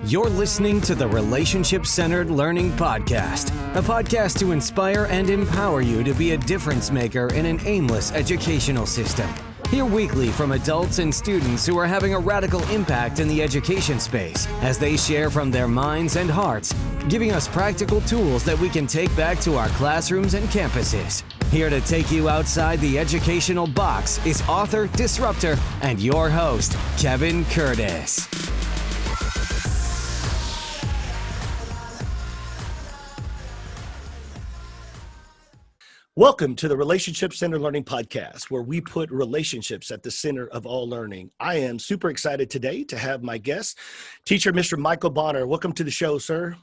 You're listening to the Relationship-Centered Learning Podcast, a podcast to inspire and empower you to be a difference maker in an aimless educational system. Hear weekly from adults and students who are having a radical impact in the education space as they share from their minds and hearts, giving us practical tools that we can take back to our classrooms and campuses. Here to take you outside the educational box is author, disruptor, and your host, Kevin Curtis. Welcome to the Relationship-Centered Learning Podcast, where we put relationships at the center of all learning. I am super excited today to have my guest, teacher Mr. Michael Bonner. Welcome to the show, sir.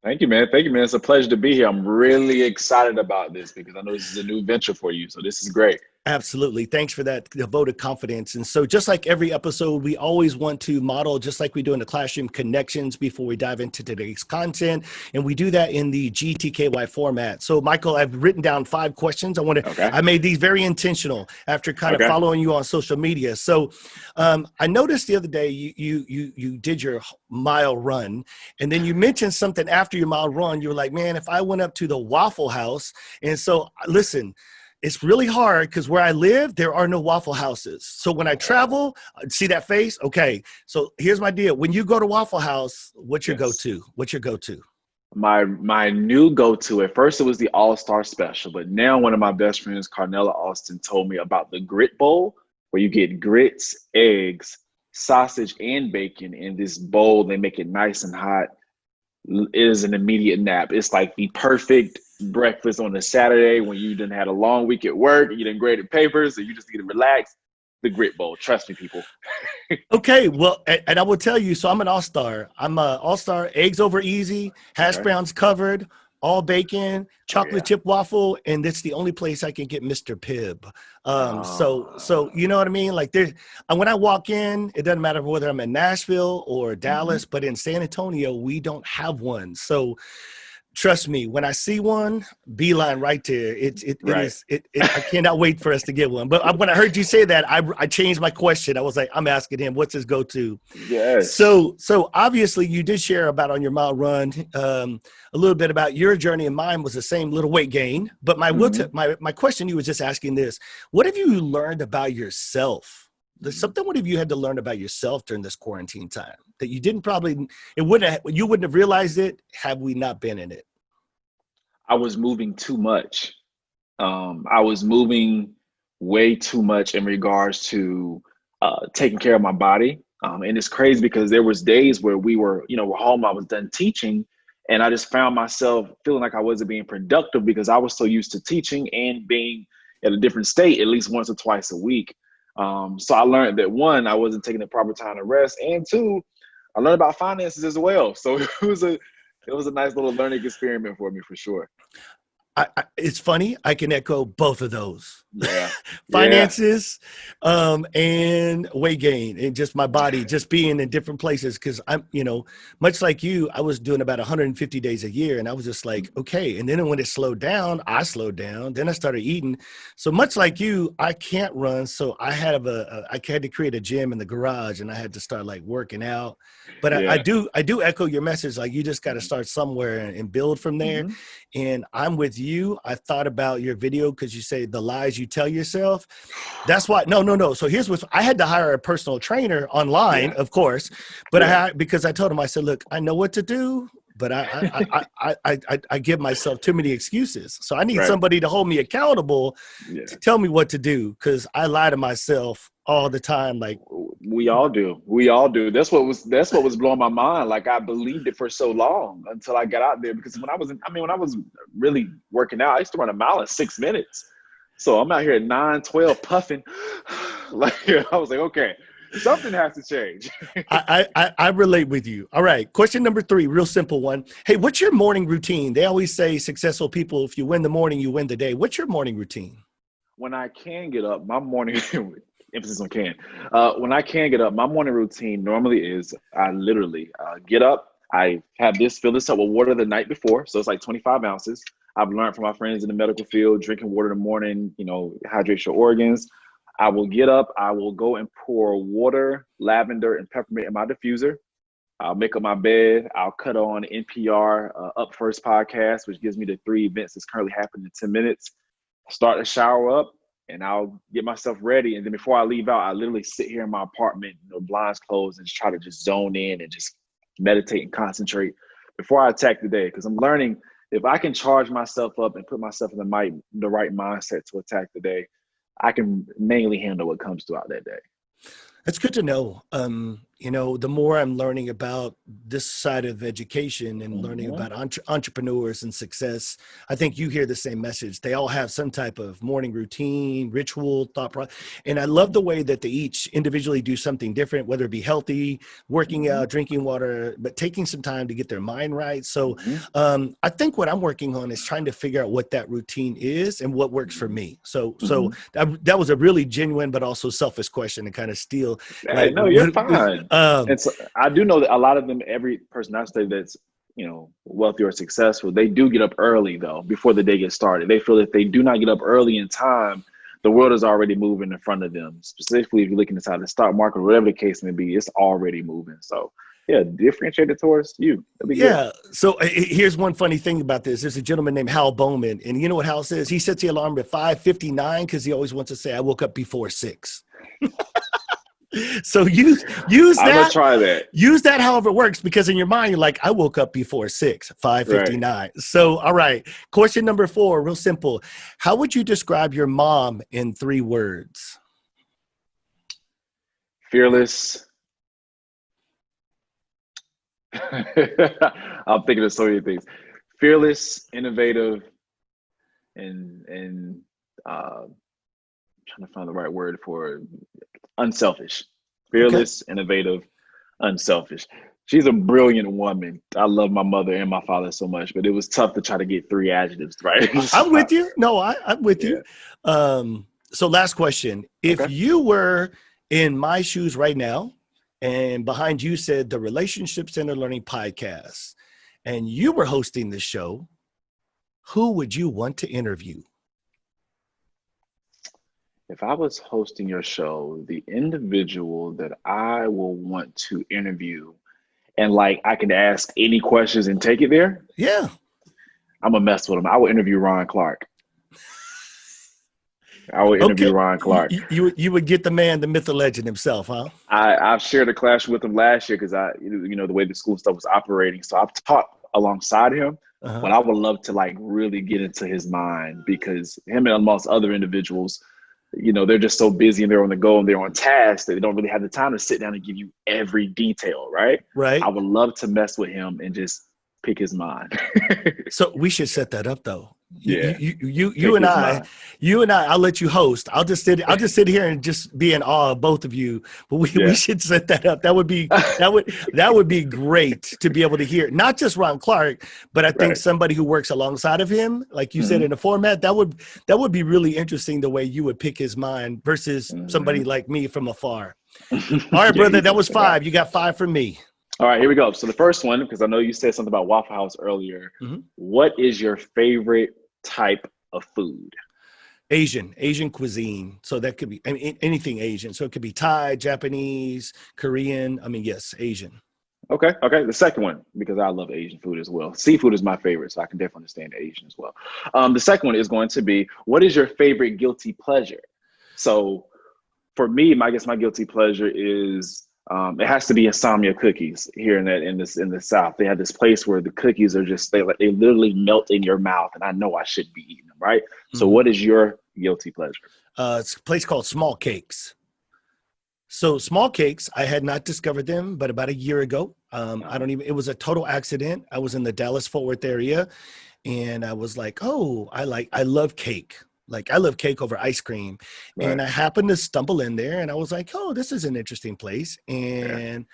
Thank you, man. It's a pleasure to be here. I'm really excited about this because I know this is a new venture for you, so this is great. Absolutely. Thanks for that vote of confidence. And so just like every episode, we always want to model, just like we do in the classroom, connections before we dive into today's content. And we do that in the GTKY format. So Michael, I've written down 5 questions. I made these very intentional after kind of following you on social media. So I noticed the other day you did your mile run, and then you mentioned something after your mile run. You were like, man, if I went up to the Waffle House. And so listen, it's really hard because where I live, there are no Waffle Houses. So when I travel, see that face? Okay. So here's my deal. When you go to Waffle House, what's your go-to? What's your go-to? My new go-to, at first it was the All-Star Special, but now one of my best friends, Carnella Austin, told me about the Grit Bowl, where you get grits, eggs, sausage, and bacon in this bowl. They make it nice and hot. It is an immediate nap. It's like the perfect breakfast on a Saturday when you done had a long week at work and you done graded papers and you just need to relax. The Grit Bowl. Trust me, people. Okay. Well, and I will tell you, so I'm an all-star. I'm an all-star, eggs over easy, hash browns covered, all bacon, chocolate chip waffle, and it's the only place I can get Mr. Pibb. So you know what I mean? Like when I walk in, it doesn't matter whether I'm in Nashville or Dallas, but in San Antonio, we don't have one. So trust me, when I see one, beeline right there. I cannot wait for us to get one. But when I heard you say that, I changed my question. I was like, I'm asking him, what's his go-to? Yes. So obviously you did share about on your mile run a little bit about your journey, and mine was the same, little weight gain. But my question, you was just asking this: what have you learned about yourself? What have you had to learn about yourself during this quarantine time that you you wouldn't have realized it had we not been in it? I was moving too much. I was moving way too much in regards to taking care of my body. And it's crazy because there was days where we're home, I was done teaching, and I just found myself feeling like I wasn't being productive because I was so used to teaching and being at a different state at least once or twice a week. So I learned that 1, I wasn't taking the proper time to rest, and 2, I learned about finances as well. So it was a nice little learning experiment for me, for sure. It's funny. I can echo both of those. Yeah. Finances, and weight gain, and just my body, just being in different places. Cause I'm, much like you, I was doing about 150 days a year, and I was just like, okay. And then when it slowed down, I slowed down. Then I started eating. So much like you, I can't run. So I had to create a gym in the garage, and I had to start like working out. But I do echo your message. Like, you just got to start somewhere and build from there. Mm-hmm. And I'm with you. I thought about your video because you say the lies you tell yourself. That's why. No. So here's what I had to hire: a personal trainer online, of course. But because I told him, I said, look, I know what to do, but I give myself too many excuses. So I need somebody to hold me accountable to tell me what to do, because I lie to myself all the time. Like, we all do. That's what was blowing my mind. Like, I believed it for so long until I got out there, because when I was really working out, I used to run a mile in 6 minutes. So I'm out here at 9:12 puffing. Like, I was like, okay, something has to change. I relate with you. All right. Question number 3, real simple one. Hey, what's your morning routine? They always say successful people, if you win the morning, you win the day. What's your morning routine? When I can get up, my morning emphasis on can. When I can get up, my morning routine normally is I literally get up. I fill this up with water the night before. So it's like 25 ounces. I've learned from my friends in the medical field, drinking water in the morning, hydrates your organs. I will get up. I will go and pour water, lavender, and peppermint in my diffuser. I'll make up my bed. I'll cut on NPR Up First podcast, which gives me the 3 events that's currently happening in 10 minutes. Start to shower up, and I'll get myself ready. And then before I leave out, I literally sit here in my apartment, blinds closed, and just try to just zone in and just meditate and concentrate before I attack the day. Because I'm learning if I can charge myself up and put myself in the right mindset to attack the day, I can mainly handle what comes throughout that day. That's good to know. The more I'm learning about this side of education and learning about entrepreneurs and success, I think you hear the same message. They all have some type of morning routine, ritual, thought process. And I love the way that they each individually do something different, whether it be healthy, working out, drinking water, but taking some time to get their mind right. So I think what I'm working on is trying to figure out what that routine is and what works for me. So that was a really genuine, but also selfish question to kind of steal. Like, no, you're fine. And so I do know that a lot of them, every person I study that's, wealthy or successful, they do get up early though, before the day gets started. They feel if they do not get up early in time, the world is already moving in front of them. Specifically, if you're looking inside the stock market, or whatever the case may be, it's already moving. So yeah, differentiate it towards you. Yeah. Good. So here's one funny thing about this. There's a gentleman named Hal Bowman, and you know what Hal says? He sets the alarm at 5:59 because he always wants to say, I woke up before 6. So use that. I'm gonna try that. Use that however it works, because in your mind, you're like, I woke up before 6, 5:59. Right. So, all right. Question number 4, real simple. How would you describe your mom in 3 words? Fearless. I'm thinking of so many things. Fearless, innovative, and trying to find the right word for it. Unselfish. Fearless, innovative, unselfish. She's a brilliant woman. I love my mother and my father so much, but it was tough to try to get 3 adjectives right. I'm with you. No, I'm with you. So last question. If you were in my shoes right now, and behind you said the Relationship Center Learning Podcast, and you were hosting this show, who would you want to interview? If I was hosting your show, the individual that I will want to interview, and I can ask any questions and take it there. Yeah. I'm gonna mess with him. I will interview Ron Clark. I would interview Ron Clark. You would get the man, the myth, the legend himself, huh? I've shared a classroom with him last year because the way the school stuff was operating. So I've taught alongside him. But I would love to really get into his mind, because him and amongst other individuals, they're just so busy and they're on the go and they're on task that they don't really have the time to sit down and give you every detail, right? Right. I would love to mess with him and just pick his mind. So we should set that up though. Yeah. You and I, I'll let you host. I'll just sit here and just be in awe of both of you. But we should set that up. That would be great to be able to hear not just Ron Clark, but I think somebody who works alongside of him, like you said in the format. That would be really interesting, the way you would pick his mind versus somebody like me from afar. All right, brother, that was 5. You got 5 from me. All right, here we go. So the first one, because I know you said something about Waffle House earlier. What is your favorite type of food? Asian cuisine. So that could be anything Asian. So it could be Thai, Japanese, Korean. Yes, Asian. Okay. The second one, because I love Asian food as well. Seafood is my favorite, so I can definitely understand Asian as well. The second one is going to be, what is your favorite guilty pleasure? So for me, I guess my guilty pleasure is it has to be insomnia cookies here in the South. They have this place where the cookies are just they literally melt in your mouth, and I know I shouldn't be eating them, right? So what is your guilty pleasure? It's a place called Small Cakes. So Small Cakes, I had not discovered them, but about a year ago, it was a total accident. I was in the Dallas-Fort Worth area, and I was like, I love cake. I love cake over ice cream. Right. And I happened to stumble in there, and I was like, this is an interesting place. And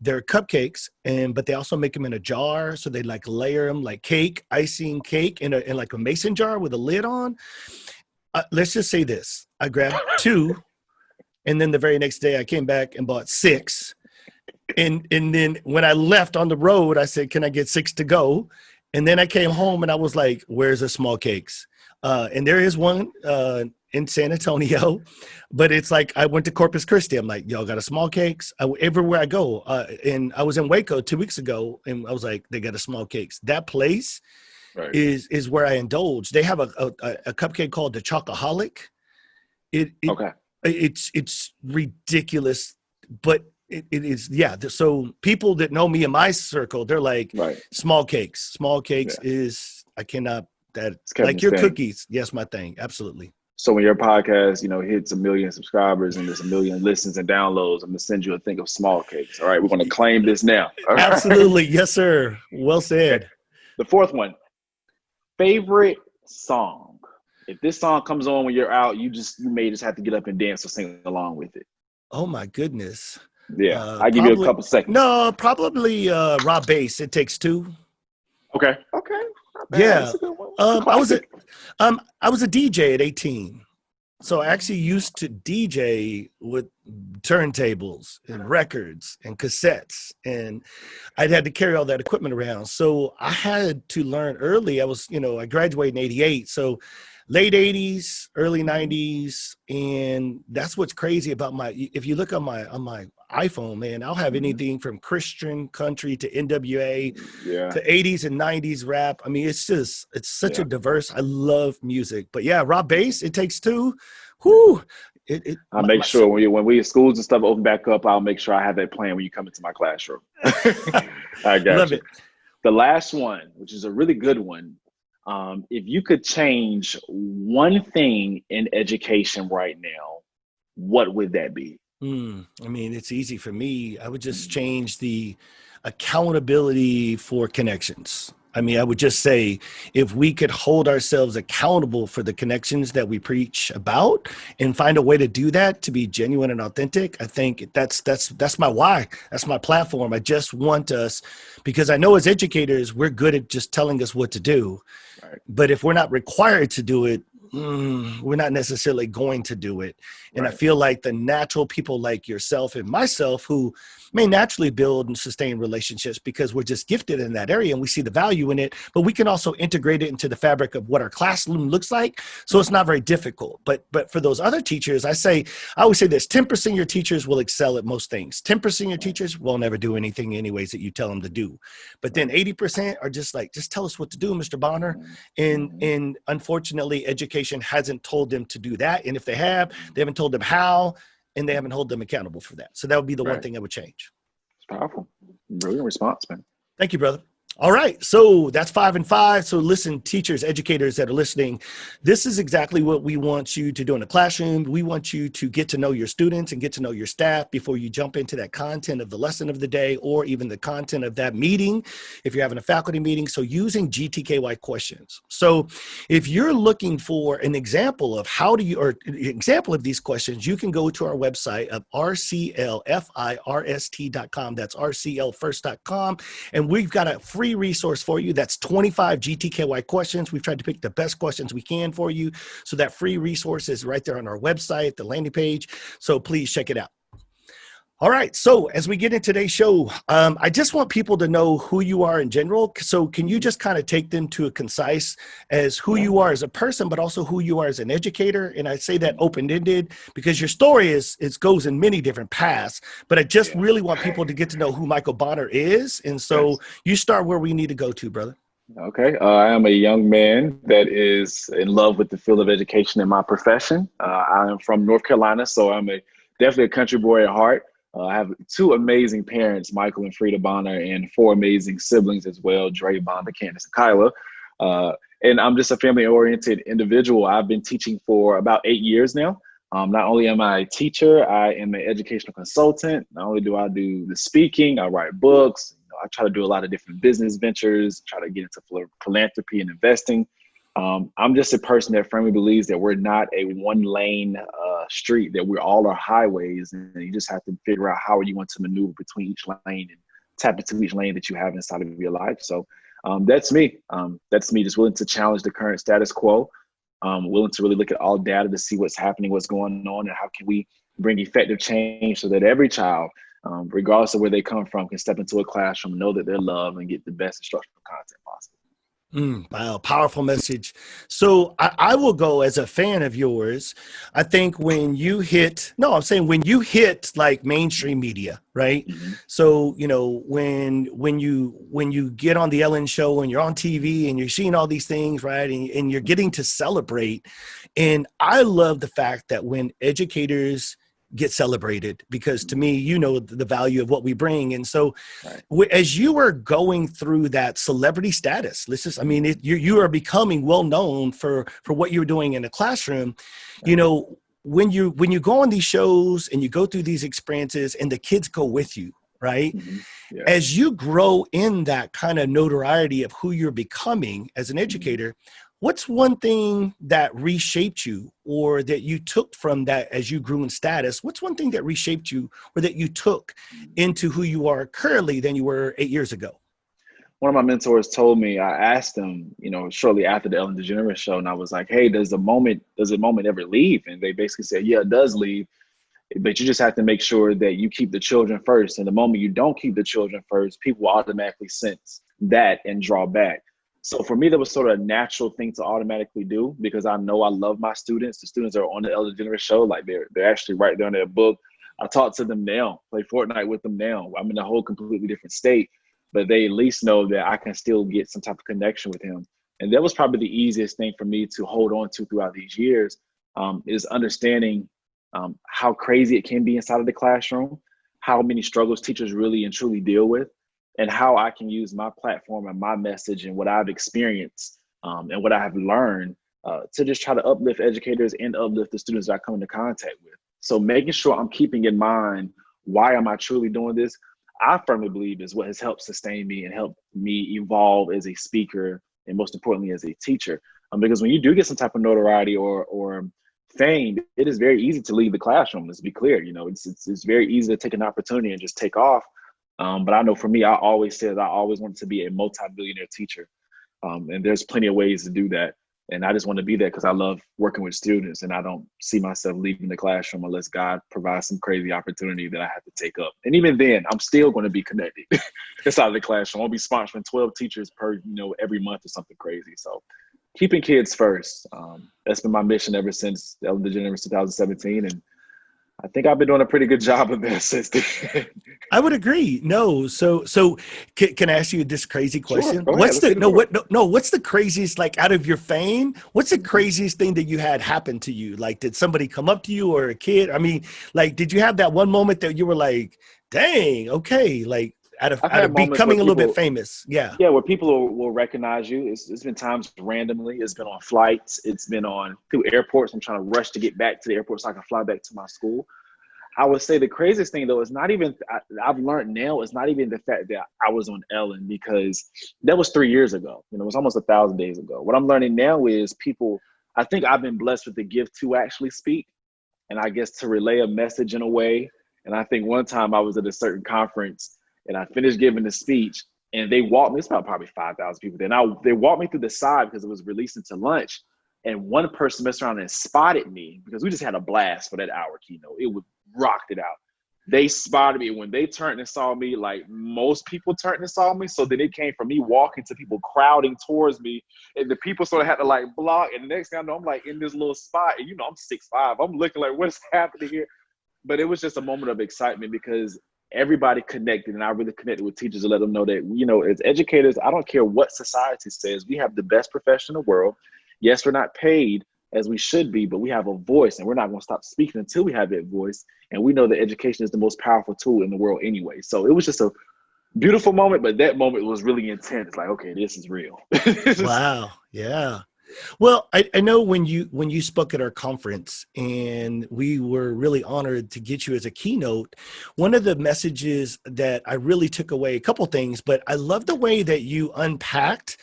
they're cupcakes, but they also make them in a jar. So they layer them like cake, icing cake in a mason jar with a lid on. Let's just say this. I grabbed 2, and then the very next day I came back and bought 6. And then when I left on the road, I said, can I get 6 to go? And then I came home and I was like, where's the Small Cakes? And there is one in San Antonio, but it's like I went to Corpus Christi. I'm like, y'all got a small cakes? Everywhere I go. And I was in Waco 2 weeks ago, and I was like, they got a small cakes. That place Right. is where I indulge. They have a cupcake called the Chocoholic. Okay. It's ridiculous, but it is, yeah. So people that know me in my circle, they're like, Right. small cakes is, I cannot, that like your thing. cookies. Yes, my thing. Absolutely. So when your podcast, hits 1 million subscribers and there's 1 million listens and downloads, I'm gonna send you a thing of small cakes. All right, we're gonna claim this now. All right? Absolutely. Yes, sir. Well said. Okay. The fourth one, favorite song. If this song comes on when you're out, you may just have to get up and dance or sing along with it. Oh my goodness. Yeah, I'll give you a couple seconds. No, probably Rob Bass. It Takes Two. Okay. Yeah. I was a DJ at 18. So I actually used to DJ with turntables and records and cassettes, and I'd had to carry all that equipment around. So I had to learn early. I graduated in 88. So late 80s, early 90s. And that's what's crazy about if you look on my iPhone, man, I'll have anything from Christian country to NWA to 80s and 90s rap. I mean, it's such a diverse, I love music. But yeah, Rob Bass, It Takes Two. Whoo. I'll make sure when we schools and stuff open back up, I'll make sure I have that playing when you come into my classroom. I got Love you. it. The last one, which is a really good one. If you could change one thing in education right now, what would that be? I mean, it's easy for me. I would just change the accountability for connections. I mean, I would just say if we could hold ourselves accountable for the connections that we preach about and find a way to do that, to be genuine and authentic, I think that's my why. That's my platform. I just want us, because I know as educators, we're good at just telling us what to do. Right. But if we're not required to do it, we're not necessarily going to do it. And Right. I feel like the natural people like yourself and myself who may naturally build and sustain relationships because we're just gifted in that area and we see the value in it, but we can also integrate it into the fabric of what our classroom looks like. So it's not very difficult. But for those other teachers, I always say this: 10% of your teachers will excel at most things. 10% of your teachers will never do anything anyways that you tell them to do. But then 80% are just like, just tell us what to do, Mr. Bonner. And unfortunately, education hasn't told them to do that. And if they haven't told them how, and they haven't held them accountable for that. So that would be the one thing I would change. It's powerful. Brilliant response, man. Thank you, brother. All right. So that's 5 and 5. So listen, teachers, educators that are listening, this is exactly what we want you to do in the classroom. We want you to get to know your students and get to know your staff before you jump into that content of the lesson of the day or even the content of that meeting if you're having a faculty meeting. So using GTKY questions. So if you're looking for an example of example of these questions, you can go to our website of rclfirst.com. That's rclfirst.com. And we've got a free resource for you. That's 25 GTKY questions. We've tried to pick the best questions we can for you. So that free resource is right there on our website, the landing page. So please check it out. All right. So as we get into today's show, I just want people to know who you are in general. So can you just kind of take them to a concise as who you are as a person, but also who you are as an educator? And I say that open-ended because your story goes in many different paths, but I just really want people to get to know who Michael Bonner is. And so you start where we need to go to, brother. Okay. I am a young man that is in love with the field of education in my profession. I am from North Carolina, so I'm definitely a country boy at heart. I have 2 amazing parents, Michael and Frida Bonner, and 4 amazing siblings as well, Dre, Bonner, Candace, and Kyla. And I'm just a family-oriented individual. I've been teaching for about 8 years now. Not only am I a teacher, I am an educational consultant. Not only do I do the speaking, I write books. I try to do a lot of different business ventures, try to get into philanthropy and investing. I'm just a person that firmly believes that we're not a one-lane street, that we're all our highways, and you just have to figure out how you want to maneuver between each lane and tap into each lane that you have inside of your life. So that's me. That's me, just willing to challenge the current status quo, willing to really look at all data to see what's happening, what's going on, and how can we bring effective change so that every child, regardless of where they come from, can step into a classroom, know that they're loved, and get the best instructional content possible. Wow, powerful message. So I will go as a fan of yours. I think when you hit, no, I'm saying when you hit like mainstream media, right? Mm-hmm. So, you know, when you get on the Ellen show and you're on TV and you're seeing all these things, right? And you're getting to celebrate. And I love the fact that when educators get celebrated, because to me, you know, the value of what we bring. And so Right. as you are going through that celebrity status, I mean, you are becoming well known for what you're doing in the classroom. Right. You know, when you go on these shows and you go through these experiences and the kids go with you, right? Mm-hmm. Yeah. As you grow in that kind of notoriety of who you're becoming as an educator, what's one thing that reshaped you or that you took from that as you grew in status? What's one thing that reshaped you or that you took into who you are currently than you were 8 years ago? One of my mentors told me, I asked him, you know, shortly after the Ellen DeGeneres show, and I was like, hey, does a moment ever leave? And they basically said, yeah, it does leave, but you just have to make sure that you keep the children first. And the moment you don't keep the children first, people will automatically sense that and draw back. So for me, that was sort of a natural thing to automatically do because I know I love my students. The students are on the Ellen DeGeneres show, like they're actually right there in their book. I talk to them now, play Fortnite with them now. I'm in a whole completely different state, but they at least know that I can still get some type of connection with him. And that was probably the easiest thing for me to hold on to throughout these years, is understanding how crazy it can be inside of the classroom, how many struggles teachers really and truly deal with, and how I can use my platform and my message and what I've experienced and what I have learned to just try to uplift educators and uplift the students that I come into contact with. So making sure I'm keeping in mind, why am I truly doing this? I firmly believe is what has helped sustain me and helped me evolve as a speaker and most importantly as a teacher. Because when you do get some type of notoriety or fame, it is very easy to leave the classroom. Let's be clear, you know, it's very easy to take an opportunity and just take off. But I know for me, I always said I always wanted to be a multi-billionaire teacher. And there's plenty of ways to do that. And I just want to be there because I love working with students and I don't see myself leaving the classroom unless God provides some crazy opportunity that I have to take up. And even then, I'm still going to be connected inside of the classroom. I'll be sponsoring 12 teachers every month or something crazy. So keeping kids first. That's been my mission ever since Ellen DeGeneres 2017. And I think I've been doing a pretty good job of that since then. I would agree. No. So can I ask you this crazy question? Sure, what's the craziest, like out of your fame, what's the craziest thing that you had happen to you? Like, did somebody come up to you or a kid? I mean, like, did you have that one moment that you were like, dang, okay, like out of becoming a little bit famous? Yeah, where people will recognize you. It's been times randomly. It's been on flights. It's been through airports. I'm trying to rush to get back to the airport so I can fly back to my school. I would say the craziest thing though is not even, I've learned now, it's not even the fact that I was on Ellen, because that was 3 years ago. You know, it was almost 1,000 days ago. What I'm learning now is I think I've been blessed with the gift to actually speak and I guess to relay a message in a way. And I think one time I was at a certain conference and I finished giving the speech and they walked me, it's about probably 5,000 people there. Now they walked me through the side because it was released into lunch. And one person messed around and spotted me because we just had a blast for that hour keynote. It rocked it out. They spotted me. When they turned and saw me, like most people turned and saw me. So then it came from me walking to people crowding towards me. And the people sort of had to like block. And the next thing I know, I'm like in this little spot. And you know, I'm 6'5". I'm looking like, what's happening here? But it was just a moment of excitement because everybody connected. And I really connected with teachers to let them know that, you know, as educators, I don't care what society says, we have the best profession in the world. Yes, we're not paid as we should be, but we have a voice and we're not going to stop speaking until we have that voice. And we know that education is the most powerful tool in the world anyway. So it was just a beautiful moment, but that moment was really intense. Like, okay, this is real. Wow. Yeah. Well, I know when you spoke at our conference and we were really honored to get you as a keynote, one of the messages that I really took away, a couple things, but I love the way that you unpacked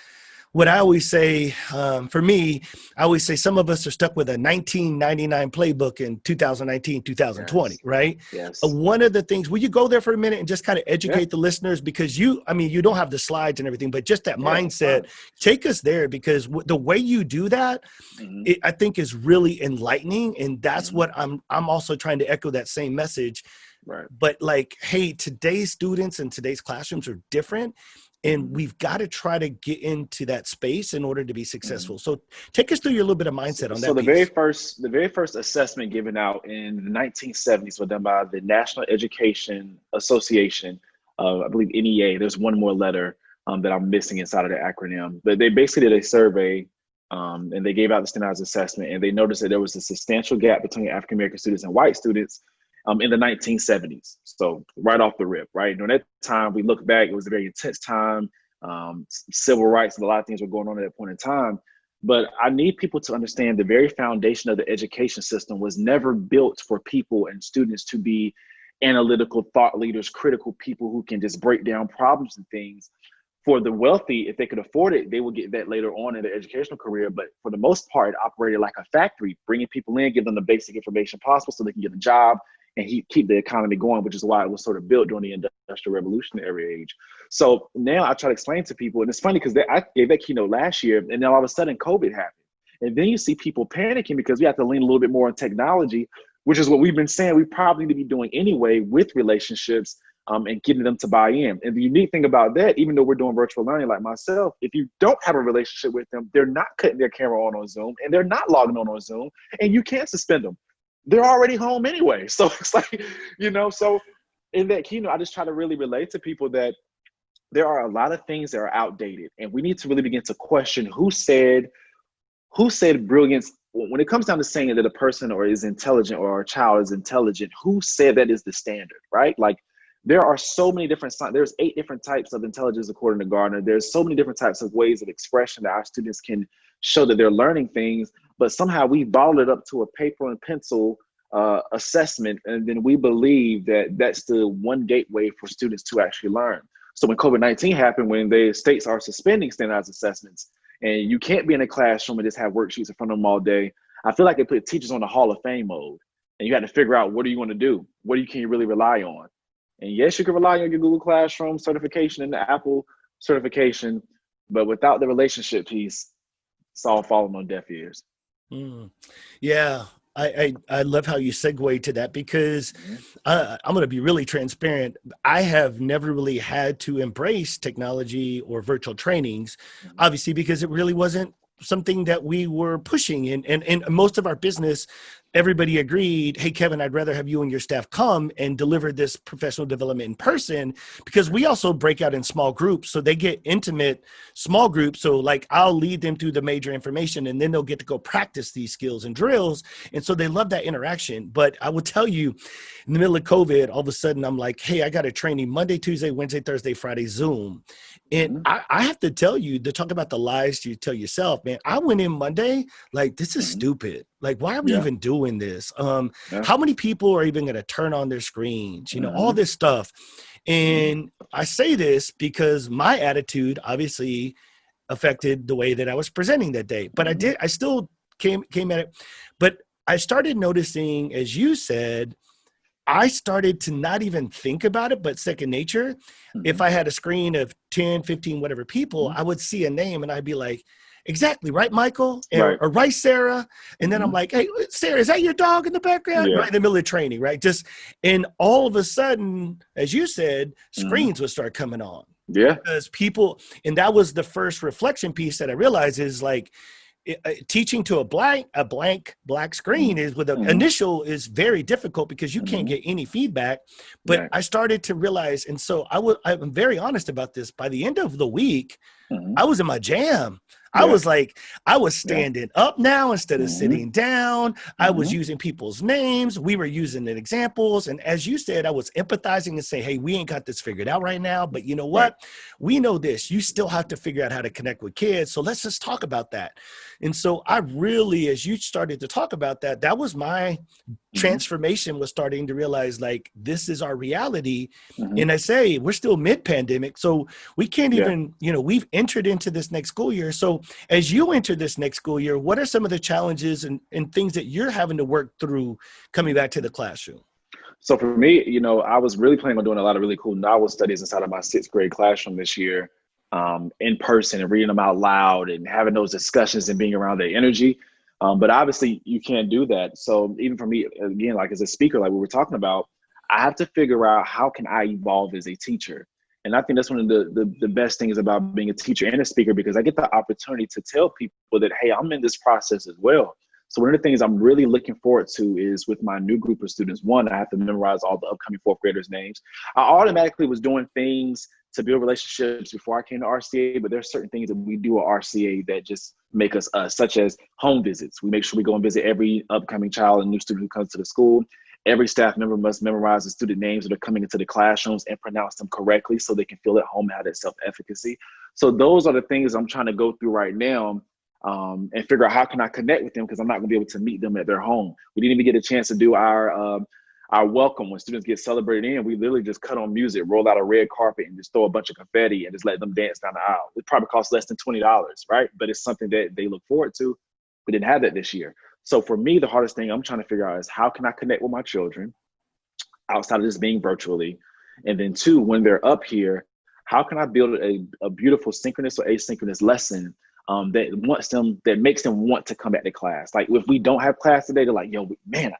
what I always say, for me, I always say some of us are stuck with a 1999 playbook in 2019, 2020, yes. Right? Yes. One of the things, will you go there for a minute and just kind of educate the listeners? Because you don't have the slides and everything, but just that mindset, take us there, because the way you do that, I think is really enlightening. And that's what I'm also trying to echo that same message. Right. But like, hey, today's students and today's classrooms are different. And we've got to try to get into that space in order to be successful. So take us through your little bit of mindset on that So piece. the very first assessment given out in the 1970s was done by the National Education Association, I believe NEA. There's one more letter that I'm missing inside of the acronym, but they basically did a survey and they gave out the standardized assessment, and they noticed that there was a substantial gap between African American students and white students in the 1970s. So right off the rip, right? During that time, we look back, it was a very intense time. Civil rights and a lot of things were going on at that point in time. But I need people to understand the very foundation of the education system was never built for people and students to be analytical thought leaders, critical people who can just break down problems and things. For the wealthy, if they could afford it, they would get that later on in their educational career. But for the most part, it operated like a factory, bringing people in, give them the basic information possible so they can get a job and keep the economy going, which is why it was sort of built during the industrial revolutionary age. So now I try to explain to people, and it's funny because I gave that keynote last year, and then all of a sudden COVID happened. And then you see people panicking because we have to lean a little bit more on technology, which is what we've been saying we probably need to be doing anyway with relationships and getting them to buy in. And the unique thing about that, even though we're doing virtual learning like myself, if you don't have a relationship with them, they're not cutting their camera on Zoom, and they're not logging on Zoom, and you can't suspend them. They're already home anyway. So it's like, so in that keynote, I just try to really relate to people that there are a lot of things that are outdated, and we need to really begin to question who said brilliance. When it comes down to saying that a person or is intelligent or a child is intelligent, who said that is the standard, right? Like, there are so many different, there's 8 different types of intelligence according to Gardner. There's so many different types of ways of expression that our students can show that they're learning things, but somehow we bottled it up to a paper and pencil assessment, and then we believe that that's the one gateway for students to actually learn. So when COVID-19 happened, when the states are suspending standardized assessments, and you can't be in a classroom and just have worksheets in front of them all day, I feel like they put teachers on the Hall of Fame mode, and you had to figure out, what do you want to do? What can you really rely on? And yes, you can rely on your Google Classroom certification and the Apple certification, but without the relationship piece, it's all falling on deaf ears. Yeah, I love how you segue to that, because I'm going to be really transparent. I have never really had to embrace technology or virtual trainings, obviously, because it really wasn't something that we were pushing. And most of our business, everybody agreed, hey, Kevin, I'd rather have you and your staff come and deliver this professional development in person, because we also break out in small groups. So they get intimate small groups. So like, I'll lead them through the major information, and then they'll get to go practice these skills and drills. And so they love that interaction. But I will tell you, in the middle of COVID, all of a sudden I'm like, hey, I got a training Monday, Tuesday, Wednesday, Thursday, Friday, Zoom. And I have to tell you, to talk about the lies you tell yourself, man, I went in Monday, like, this is stupid. Like, why are we even doing this? How many people are even going to turn on their screens? All this stuff. And I say this because my attitude obviously affected the way that I was presenting that day. But I still came at it. But I started noticing, as you said, I started to not even think about it, but second nature. If I had a screen of 10, 15, whatever people, I would see a name and I'd be like, exactly, right, Michael? Or right, Sarah? And then I'm like, hey, Sarah, is that your dog in the background? Right in the middle of training, right? And all of a sudden, as you said, screens would start coming on. Yeah. Because people, and that was the first reflection piece that I realized is like, teaching to a blank black screen is with an initial is very difficult because you can't get any feedback. But I started to realize, and so I'm very honest about this. By the end of the week, I was in my jam. I was like, I was standing up now instead of sitting down. I was using people's names. We were using the examples. And as you said, I was empathizing and saying, hey, we ain't got this figured out right now. But you know what? We know this. You still have to figure out how to connect with kids. So let's just talk about that. And so I really, as you started to talk about that, that was my transformation, was starting to realize, like, this is our reality. And I say, we're still mid-pandemic. So we can't even, we've entered into this next school year. So as you enter this next school year, what are some of the challenges and things that you're having to work through coming back to the classroom? So for me, I was really planning on doing a lot of really cool novel studies inside of my 6th grade classroom this year, in person, and reading them out loud and having those discussions and being around their energy. But obviously you can't do that. So even for me, again, like as a speaker, like we were talking about, I have to figure out how can I evolve as a teacher. And I think that's one of the best things about being a teacher and a speaker, because I get the opportunity to tell people that, hey, I'm in this process as well. So one of the things I'm really looking forward to is with my new group of students, one, I have to memorize all the upcoming fourth graders' names. I automatically was doing things to build relationships before I came to RCA, but there's certain things that we do at RCA that just make us us, such as home visits. We make sure we go and visit every upcoming child and new student who comes to the school. Every staff member must memorize the student names that are coming into the classrooms and pronounce them correctly so they can feel at home and have that self-efficacy. So those are the things I'm trying to go through right now, and figure out how can I connect with them, because I'm not gonna be able to meet them at their home. We didn't even get a chance to do our welcome when students get celebrated in. We literally just cut on music, roll out a red carpet, and just throw a bunch of confetti and just let them dance down the aisle. It probably costs less than $20, right? But it's something that they look forward to. We didn't have that this year. So for me, the hardest thing I'm trying to figure out is how can I connect with my children outside of this being virtually? And then two, when they're up here, how can I build a beautiful synchronous or asynchronous lesson that makes them want to come back to class? Like if we don't have class today, they're like, yo, man,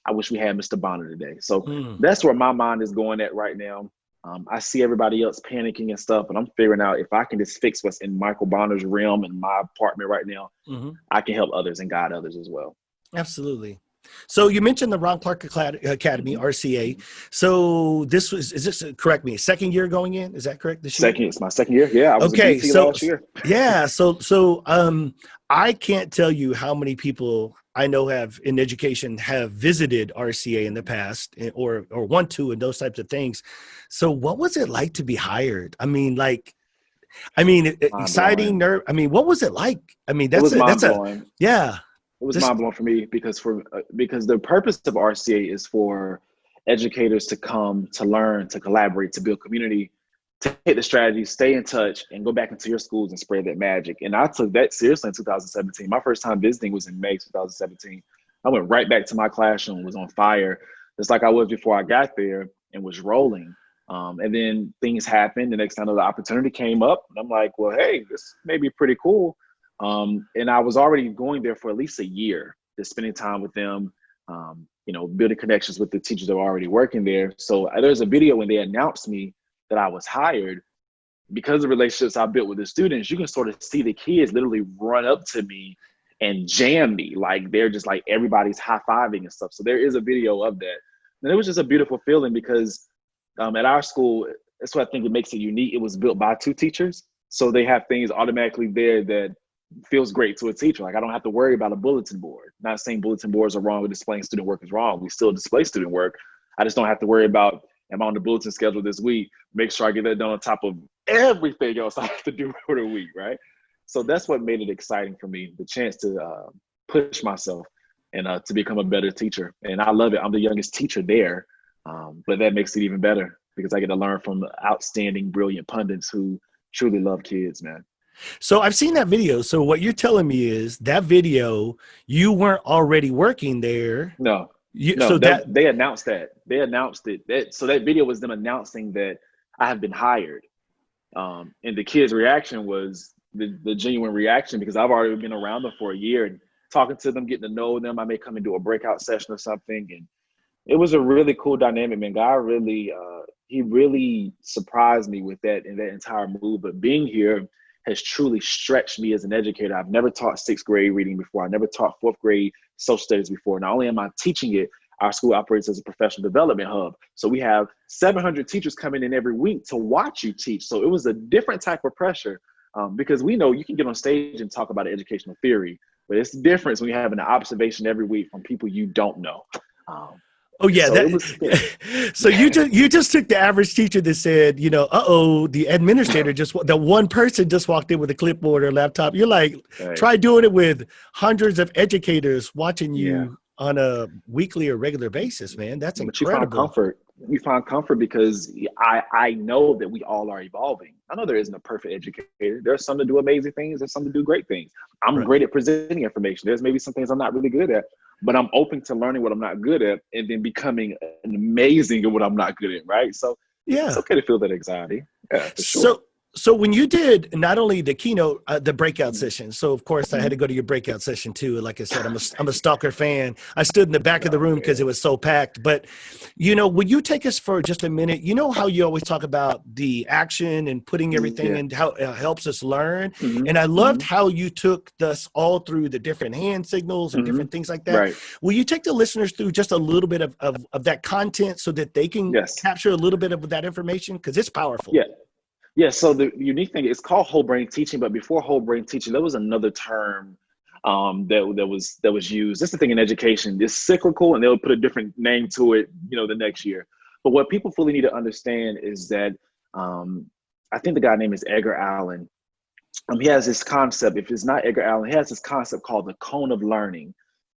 I wish we had Mr. Bonner today. So that's where my mind is going at right now. I see everybody else panicking and stuff, and I'm figuring out if I can just fix what's in Michael Bonner's realm in my apartment right now, I can help others and guide others as well. Absolutely. So you mentioned the Ron Clark Academy, RCA. So correct me, second year going in? Is that correct? It's my second year. Yeah. I was okay. last year. Yeah. So I can't tell you how many people I know in education have visited RCA in the past or want to, and those types of things. So what was it like to be hired? Exciting, what was it like? It was mind-blowing. Yeah. It was mind-blowing for me because the purpose of RCA is for educators to come, to learn, to collaborate, to build community, to take the strategy, stay in touch, and go back into your schools and spread that magic. And I took that seriously in 2017. My first time visiting was in May 2017. I went right back to my classroom, was on fire, just like I was before I got there, and was rolling. And then things happened. The next time the opportunity came up, and I'm like, well, hey, this may be pretty cool. And I was already going there for at least a year, just spending time with them, building connections with the teachers that were already working there. So there's a video when they announced me that I was hired. Because of the relationships I built with the students, you can sort of see the kids literally run up to me and jam me. Like they're just like, everybody's high-fiving and stuff. So there is a video of that. And it was just a beautiful feeling because at our school, that's what I think it makes it unique. It was built by two teachers. So they have things automatically there that feels great to a teacher. Like I don't have to worry about a bulletin board. Not saying bulletin boards are wrong or displaying student work is wrong. We still display student work. I just don't have to worry about, am I on the bulletin schedule this week? Make sure I get that done on top of everything else I have to do for the week, right? So that's what made it exciting for me, the chance to push myself and to become a better teacher. And I love it. I'm the youngest teacher there, but that makes it even better because I get to learn from outstanding, brilliant pundits who truly love kids, man. So I've seen that video. So what you're telling me is that video, you weren't already working there. No. They announced that. They announced it. So that video was them announcing that I have been hired. And the kids' reaction was the genuine reaction because I've already been around them for a year and talking to them, getting to know them. I may come and do a breakout session or something. And it was a really cool dynamic, man. God really, he really surprised me with that in that entire move. But being here has truly stretched me as an educator. I've never taught sixth grade reading before. I never taught fourth grade social studies before. Not only am I teaching it, our school operates as a professional development hub. So we have 700 teachers coming in every week to watch you teach. So it was a different type of pressure because we know you can get on stage and talk about educational theory, but it's different when you have an observation every week from people you don't know. Oh yeah, so you just took the average teacher that said, the administrator the one person just walked in with a clipboard or laptop. You're like, try doing it with hundreds of educators watching you on a weekly or regular basis, man. That's incredible. You find comfort because I know that we all are evolving. I know there isn't a perfect educator. There are some that do amazing things. There's some that do great things. I'm great at presenting information. There's maybe some things I'm not really good at, but I'm open to learning what I'm not good at and then becoming an amazing at what I'm not good at, right? So it's okay to feel that anxiety. Yeah, for sure. So when you did not only the keynote, the breakout session, so of course I had to go to your breakout session too. Like I said, I'm a stalker fan. I stood in the back of the room because it was so packed. But, will you take us for just a minute? You know how you always talk about the action and putting everything and how it helps us learn. And I loved how you took us all through the different hand signals and different things like that. Right. Will you take the listeners through just a little bit of that content so that they can capture a little bit of that information? Because it's powerful. Yeah, so the unique thing is called whole brain teaching, but before whole brain teaching, there was another term that was used. That's the thing in education. It's cyclical, and they'll put a different name to it, the next year. But what people fully need to understand is that I think the guy's name is Edgar Allan. He has this concept. If it's not Edgar Allan, he has this concept called the cone of learning.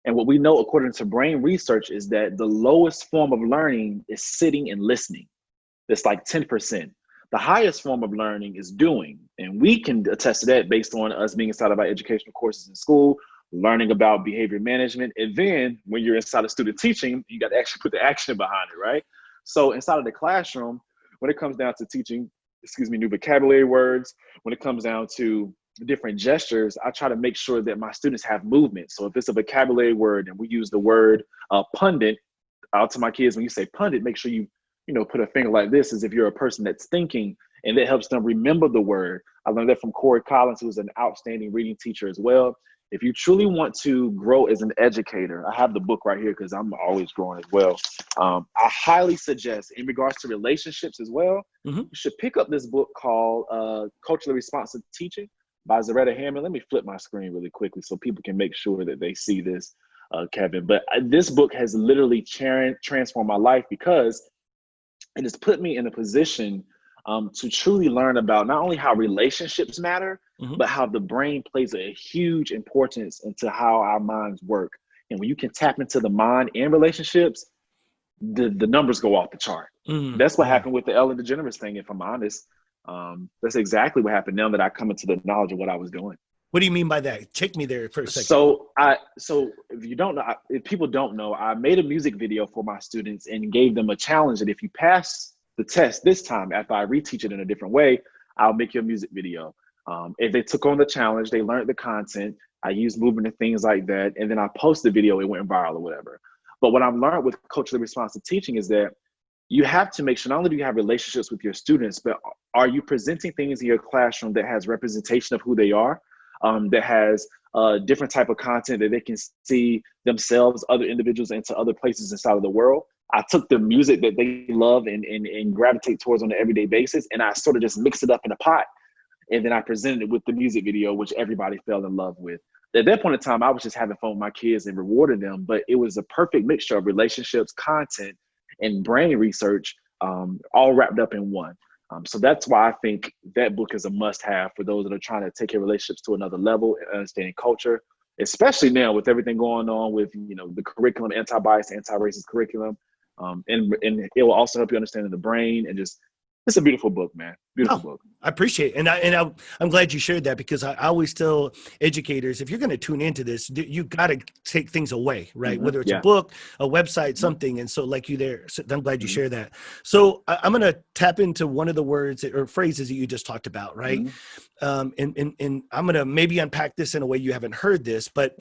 And what we know, according to brain research, is that the lowest form of learning is sitting and listening. It's like 10%. The highest form of learning is doing. And we can attest to that based on us being inside of our educational courses in school, learning about behavior management. And then when you're inside of student teaching, you got to actually put the action behind it, right? So inside of the classroom, when it comes down to teaching, new vocabulary words, when it comes down to different gestures, I try to make sure that my students have movement. So if it's a vocabulary word and we use the word pundit, I'll tell my kids, when you say pundit, make sure you put a finger like this as if you're a person that's thinking, and that helps them remember the word. I learned that from Corey Collins, who's an outstanding reading teacher as well. If you truly want to grow as an educator, I have the book right here because I'm always growing as well. I highly suggest, in regards to relationships as well, you should pick up this book called Culturally Responsive Teaching by Zaretta Hammond. Let me flip my screen really quickly so people can make sure that they see this, Kevin. But this book has literally transformed my life because it has put me in a position to truly learn about not only how relationships matter, but how the brain plays a huge importance into how our minds work. And when you can tap into the mind and relationships, the numbers go off the chart. That's what happened with the Ellen DeGeneres thing, if I'm honest. That's exactly what happened now that I come into the knowledge of what I was doing. What do you mean by that? Take me there for a second. So if you don't know, if people don't know, I made a music video for my students and gave them a challenge that if you pass the test this time, after I reteach it in a different way, I'll make you a music video. If they took on the challenge, they learned the content, I used movement and things like that, and then I posted the video, it went viral or whatever. But what I've learned with culturally responsive teaching is that you have to make sure not only do you have relationships with your students, but are you presenting things in your classroom that has representation of who they are? That has different type of content that they can see themselves, other individuals, into other places inside of the world. I took the music that they love and gravitate towards on an everyday basis, and I sort of just mixed it up in a pot. And then I presented it with the music video, which everybody fell in love with. At that point in time, I was just having fun with my kids and rewarding them, but it was a perfect mixture of relationships, content, and brain research, all wrapped up in one. So that's why I think that book is a must-have for those that are trying to take your relationships to another level and understanding culture, especially now with everything going on with the curriculum, anti-bias, anti-racist curriculum, and it will also help you understand the brain and just. It's a beautiful book, man. Beautiful book. I appreciate it. And I'm glad you shared that because I always tell educators, if you're going to tune into this, you got to take things away, right? Whether it's a book, a website, something. And so like you there, so I'm glad you share that. So I'm going to tap into one of the words or phrases that you just talked about, right? And I'm going to maybe unpack this in a way you haven't heard this, but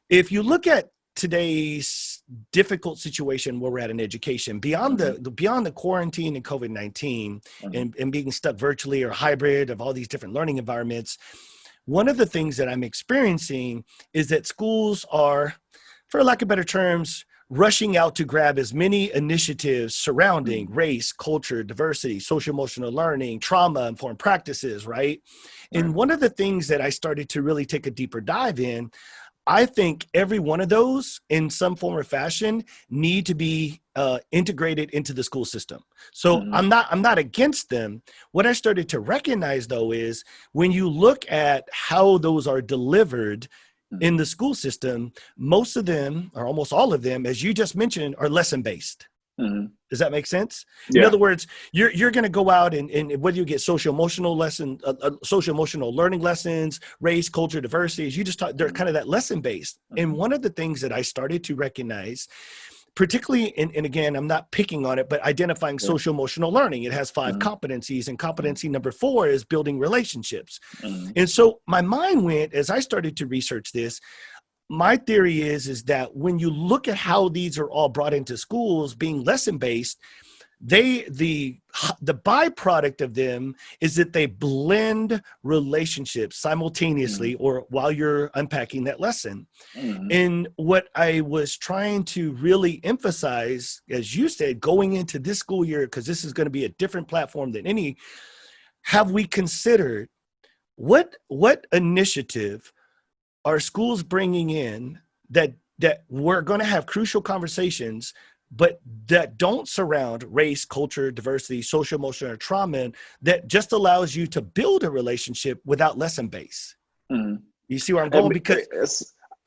if you look at today's difficult situation where we're at in education, beyond the quarantine and COVID-19 and being stuck virtually or hybrid of all these different learning environments, one of the things that I'm experiencing is that schools are, for lack of better terms, rushing out to grab as many initiatives surrounding race, culture, diversity, social emotional learning, trauma-informed practices, right? And one of the things that I started to really take a deeper dive in, I think every one of those in some form or fashion need to be integrated into the school system. So I'm not against them. What I started to recognize though is when you look at how those are delivered in the school system, most of them or almost all of them, as you just mentioned, are lesson based. Does that make sense? Yeah. In other words, you're going to go out and whether you get social emotional learning lessons, race, culture, diversity, as you just talked, they're kind of that lesson based. And one of the things that I started to recognize particularly, and again, I'm not picking on it, but identifying social emotional learning. It has 5 competencies, and competency number 4 is building relationships. And so my mind went, as I started to research this, my theory is that when you look at how these are all brought into schools being lesson-based, the byproduct of them is that they blend relationships simultaneously or while you're unpacking that lesson. And what I was trying to really emphasize, as you said, going into this school year, because this is going to be a different platform than any, have we considered what initiative are schools bringing in that we're going to have crucial conversations, but that don't surround race, culture, diversity, social, emotional, or trauma, that just allows you to build a relationship without lesson base. You see where I'm going? Because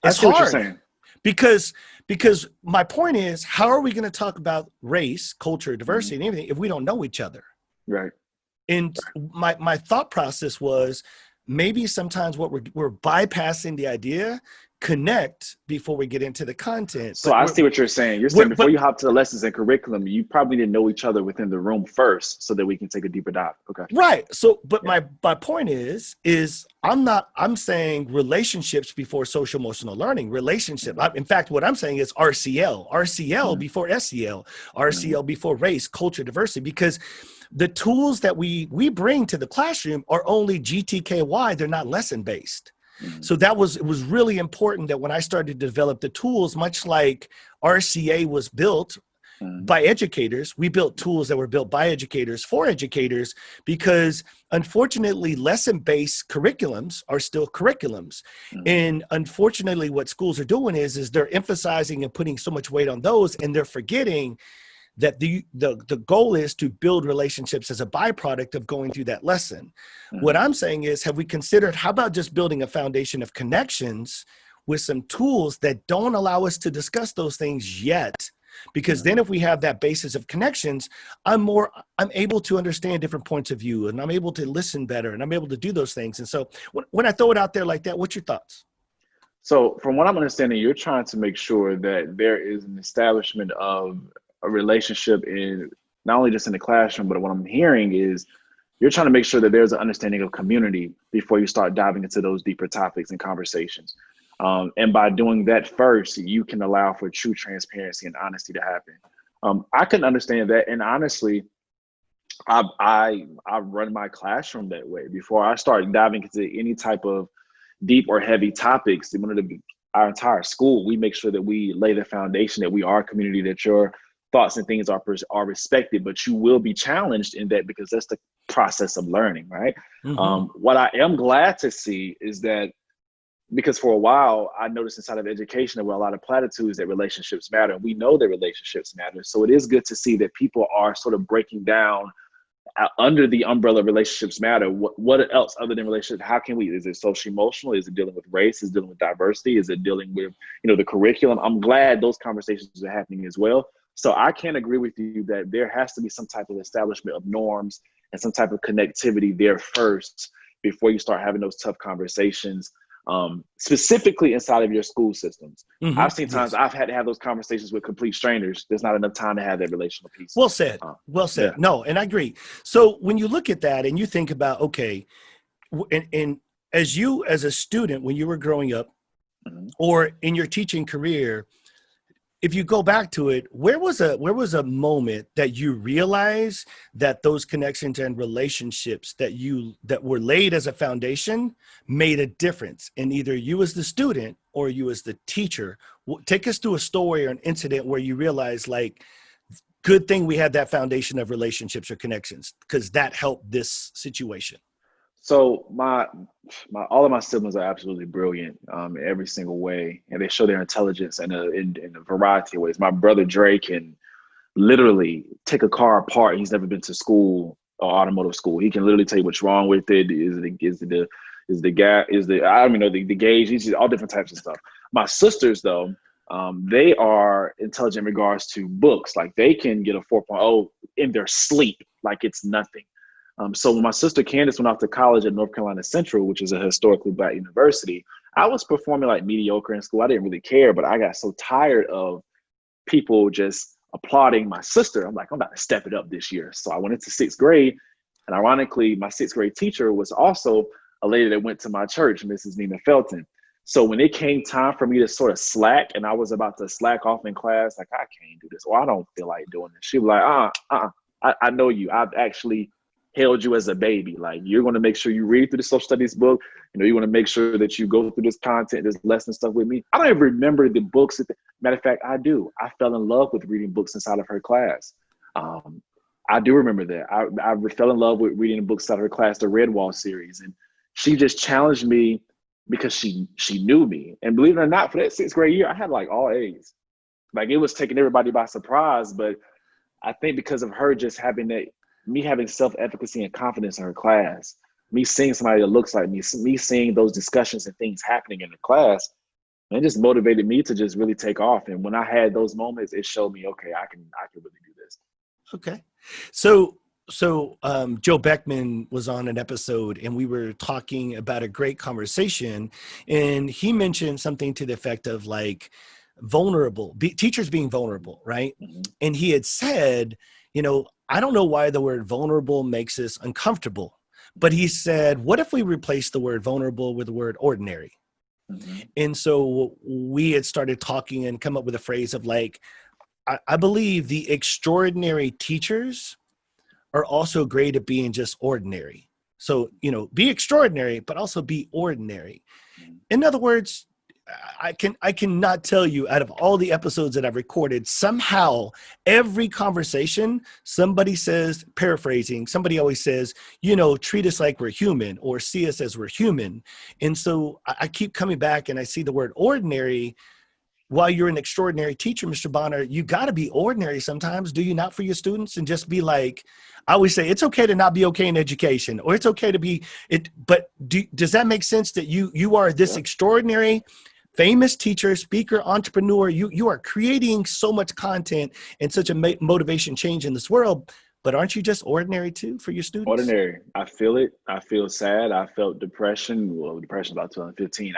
it's hard. Because my point is, how are we going to talk about race, culture, diversity, and everything if we don't know each other? Right. And my thought process was, maybe sometimes what we're bypassing the idea, connect before we get into the content. So I see what you're saying. You're saying before you hop to the lessons and curriculum, you probably didn't know each other within the room first so that we can take a deeper dive. Okay. Right. So, but my point is I'm saying relationships before social emotional learning, relationship. In fact, what I'm saying is RCL before SEL, RCL before race, culture, diversity, because the tools that we bring to the classroom are only GTKY. They're not lesson based. So it was really important that when I started to develop the tools, much like RCA was built by educators, we built tools that were built by educators for educators, because unfortunately lesson-based curriculums are still curriculums. And unfortunately what schools are doing is they're emphasizing and putting so much weight on those, and they're forgetting that the goal is to build relationships as a byproduct of going through that lesson. What I'm saying is, have we considered, how about just building a foundation of connections with some tools that don't allow us to discuss those things yet? Because then if we have that basis of connections, I'm able to understand different points of view, and I'm able to listen better, and I'm able to do those things. And so when I throw it out there like that, what's your thoughts? So from what I'm understanding, you're trying to make sure that there is an establishment of a relationship in not only just in the classroom, but what I'm hearing is you're trying to make sure that there's an understanding of community before you start diving into those deeper topics and conversations. And by doing that first, you can allow for true transparency and honesty to happen. I can understand that. And honestly, I run my classroom that way. Before I start diving into any type of deep or heavy topics, our entire school, we make sure that we lay the foundation that we are a community, that your thoughts and things are respected, but you will be challenged in that, because that's the process of learning, right? What I am glad to see is that, because for a while I noticed inside of education there were a lot of platitudes that relationships matter, and we know that relationships matter. So it is good to see that people are sort of breaking down under the umbrella of relationships matter. What else other than relationships? How can we? Is it social emotional? Is it dealing with race? Is it dealing with diversity? Is it dealing with the curriculum? I'm glad those conversations are happening as well. So I can agree with you that there has to be some type of establishment of norms and some type of connectivity there first before you start having those tough conversations, specifically inside of your school systems. I've seen times I've had to have those conversations with complete strangers. There's not enough time to have that relational piece. Well said. Well said. Yeah. No, and I agree. So when you look at that and you think about, okay, and as a student, when you were growing up or in your teaching career, if you go back to it, where was a moment that you realized that those connections and relationships that were laid as a foundation made a difference in either you as the student or you as the teacher? Take us through a story or an incident where you realize, like, good thing we had that foundation of relationships or connections, because that helped this situation. So all of my siblings are absolutely brilliant in every single way, and they show their intelligence in a variety of ways. My brother Drake can literally take a car apart. He's never been to school or automotive school. He can literally tell you what's wrong with it. Is the gauge? He's all different types of stuff. My sisters, though, they are intelligent in regards to books. Like, they can get a 4.0 in their sleep like it's nothing. So when my sister Candace went off to college at North Carolina Central, which is a historically Black university, I was performing like mediocre in school. I didn't really care, but I got so tired of people just applauding my sister. I'm like, I'm about to step it up this year. So I went into 6th grade, and ironically, my 6th grade teacher was also a lady that went to my church, Mrs. Nina Felton. So when it came time for me to sort of slack, and I was about to slack off in class, like, I can't do this, or I don't feel like doing this, she was like, I know you. I've actually held you as a baby. Like, you're going to make sure you read through the social studies book. You know, you want to make sure that you go through this content, this lesson stuff with me. I don't even remember the books. Matter of fact, I do. I fell in love with reading books inside of her class. I do remember that. I fell in love with reading the books inside of her class, the Redwall series. And she just challenged me because she knew me. And believe it or not, for that 6th grade year, I had like all A's. Like, it was taking everybody by surprise. But I think because of her just having that, me having self-efficacy and confidence in her class, me seeing somebody that looks like me seeing those discussions and things happening in the class, it just motivated me to just really take off. And when I had those moments, it showed me, okay, I can really do this. Okay. So Joe Beckman was on an episode, and we were talking about a great conversation, and he mentioned something to the effect of like teachers being vulnerable, right? Mm-hmm. And he had said, you know, I don't know why the word vulnerable makes us uncomfortable, but he said, what if we replace the word vulnerable with the word ordinary? Mm-hmm. And so we had started talking and come up with a phrase of like, I believe the extraordinary teachers are also great at being just ordinary. So, you know, be extraordinary, but also be ordinary. In other words, I cannot tell you, out of all the episodes that I've recorded, somehow every conversation, somebody says, paraphrasing, somebody always says, you know, treat us like we're human, or see us as we're human. And so I keep coming back and I see the word ordinary. While you're an extraordinary teacher, Mr. Bonner, you got to be ordinary sometimes, do you not, for your students? And just be like, I always say, it's okay to not be okay in education, or it's okay to be it. But does that make sense that you are this extraordinary, famous teacher, speaker, entrepreneur? You are creating so much content and such a motivation change in this world. But aren't you just ordinary too for your students? Ordinary. I feel it. I feel sad. I felt depression. Well, depression about 2015.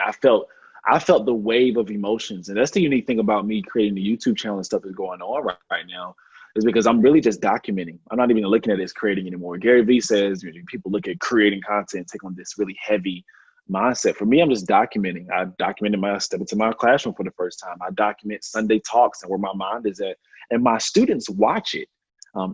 I felt the wave of emotions. And that's the unique thing about me creating the YouTube channel and stuff that's going on right now, is because I'm really just documenting. I'm not even looking at it as creating anymore. Gary Vee says people look at creating content, take on this really heavy mindset. For me, I'm just documenting. I documented my step into my classroom for the first time. I document Sunday talks and where my mind is at. And my students watch it.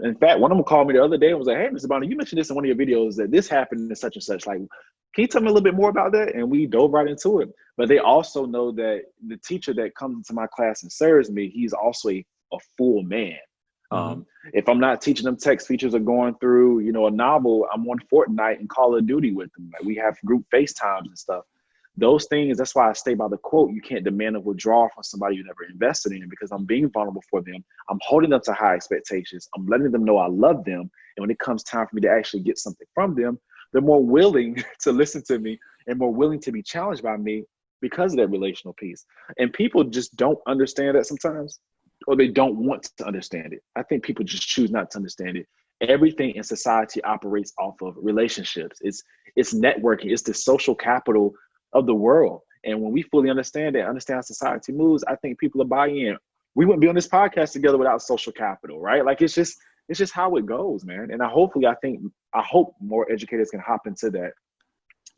In fact, one of them called me the other day and was like, hey, Mr. Bonner, you mentioned this in one of your videos that this happened and such. Like, can you tell me a little bit more about that? And we dove right into it. But they also know that the teacher that comes into my class and serves me, he's also a full man. Mm-hmm. If I'm not teaching them text features or going through, you know, a novel, I'm on Fortnite and Call of Duty with them. Like, we have group FaceTimes and stuff. Those things, that's why I stay by the quote, you can't demand a withdrawal from somebody you never invested in, because I'm being vulnerable for them. I'm holding them to high expectations. I'm letting them know I love them. And when it comes time for me to actually get something from them, they're more willing to listen to me and more willing to be challenged by me because of that relational piece. And people just don't understand that sometimes, or they don't want to understand it. I think people just choose not to understand it. Everything in society operates off of relationships. It's networking. It's the social capital of the world. And when we fully understand that, understand how society moves, I think people will buy in. We wouldn't be on this podcast together without social capital, right? Like, it's just how it goes, man. And I hope more educators can hop into that,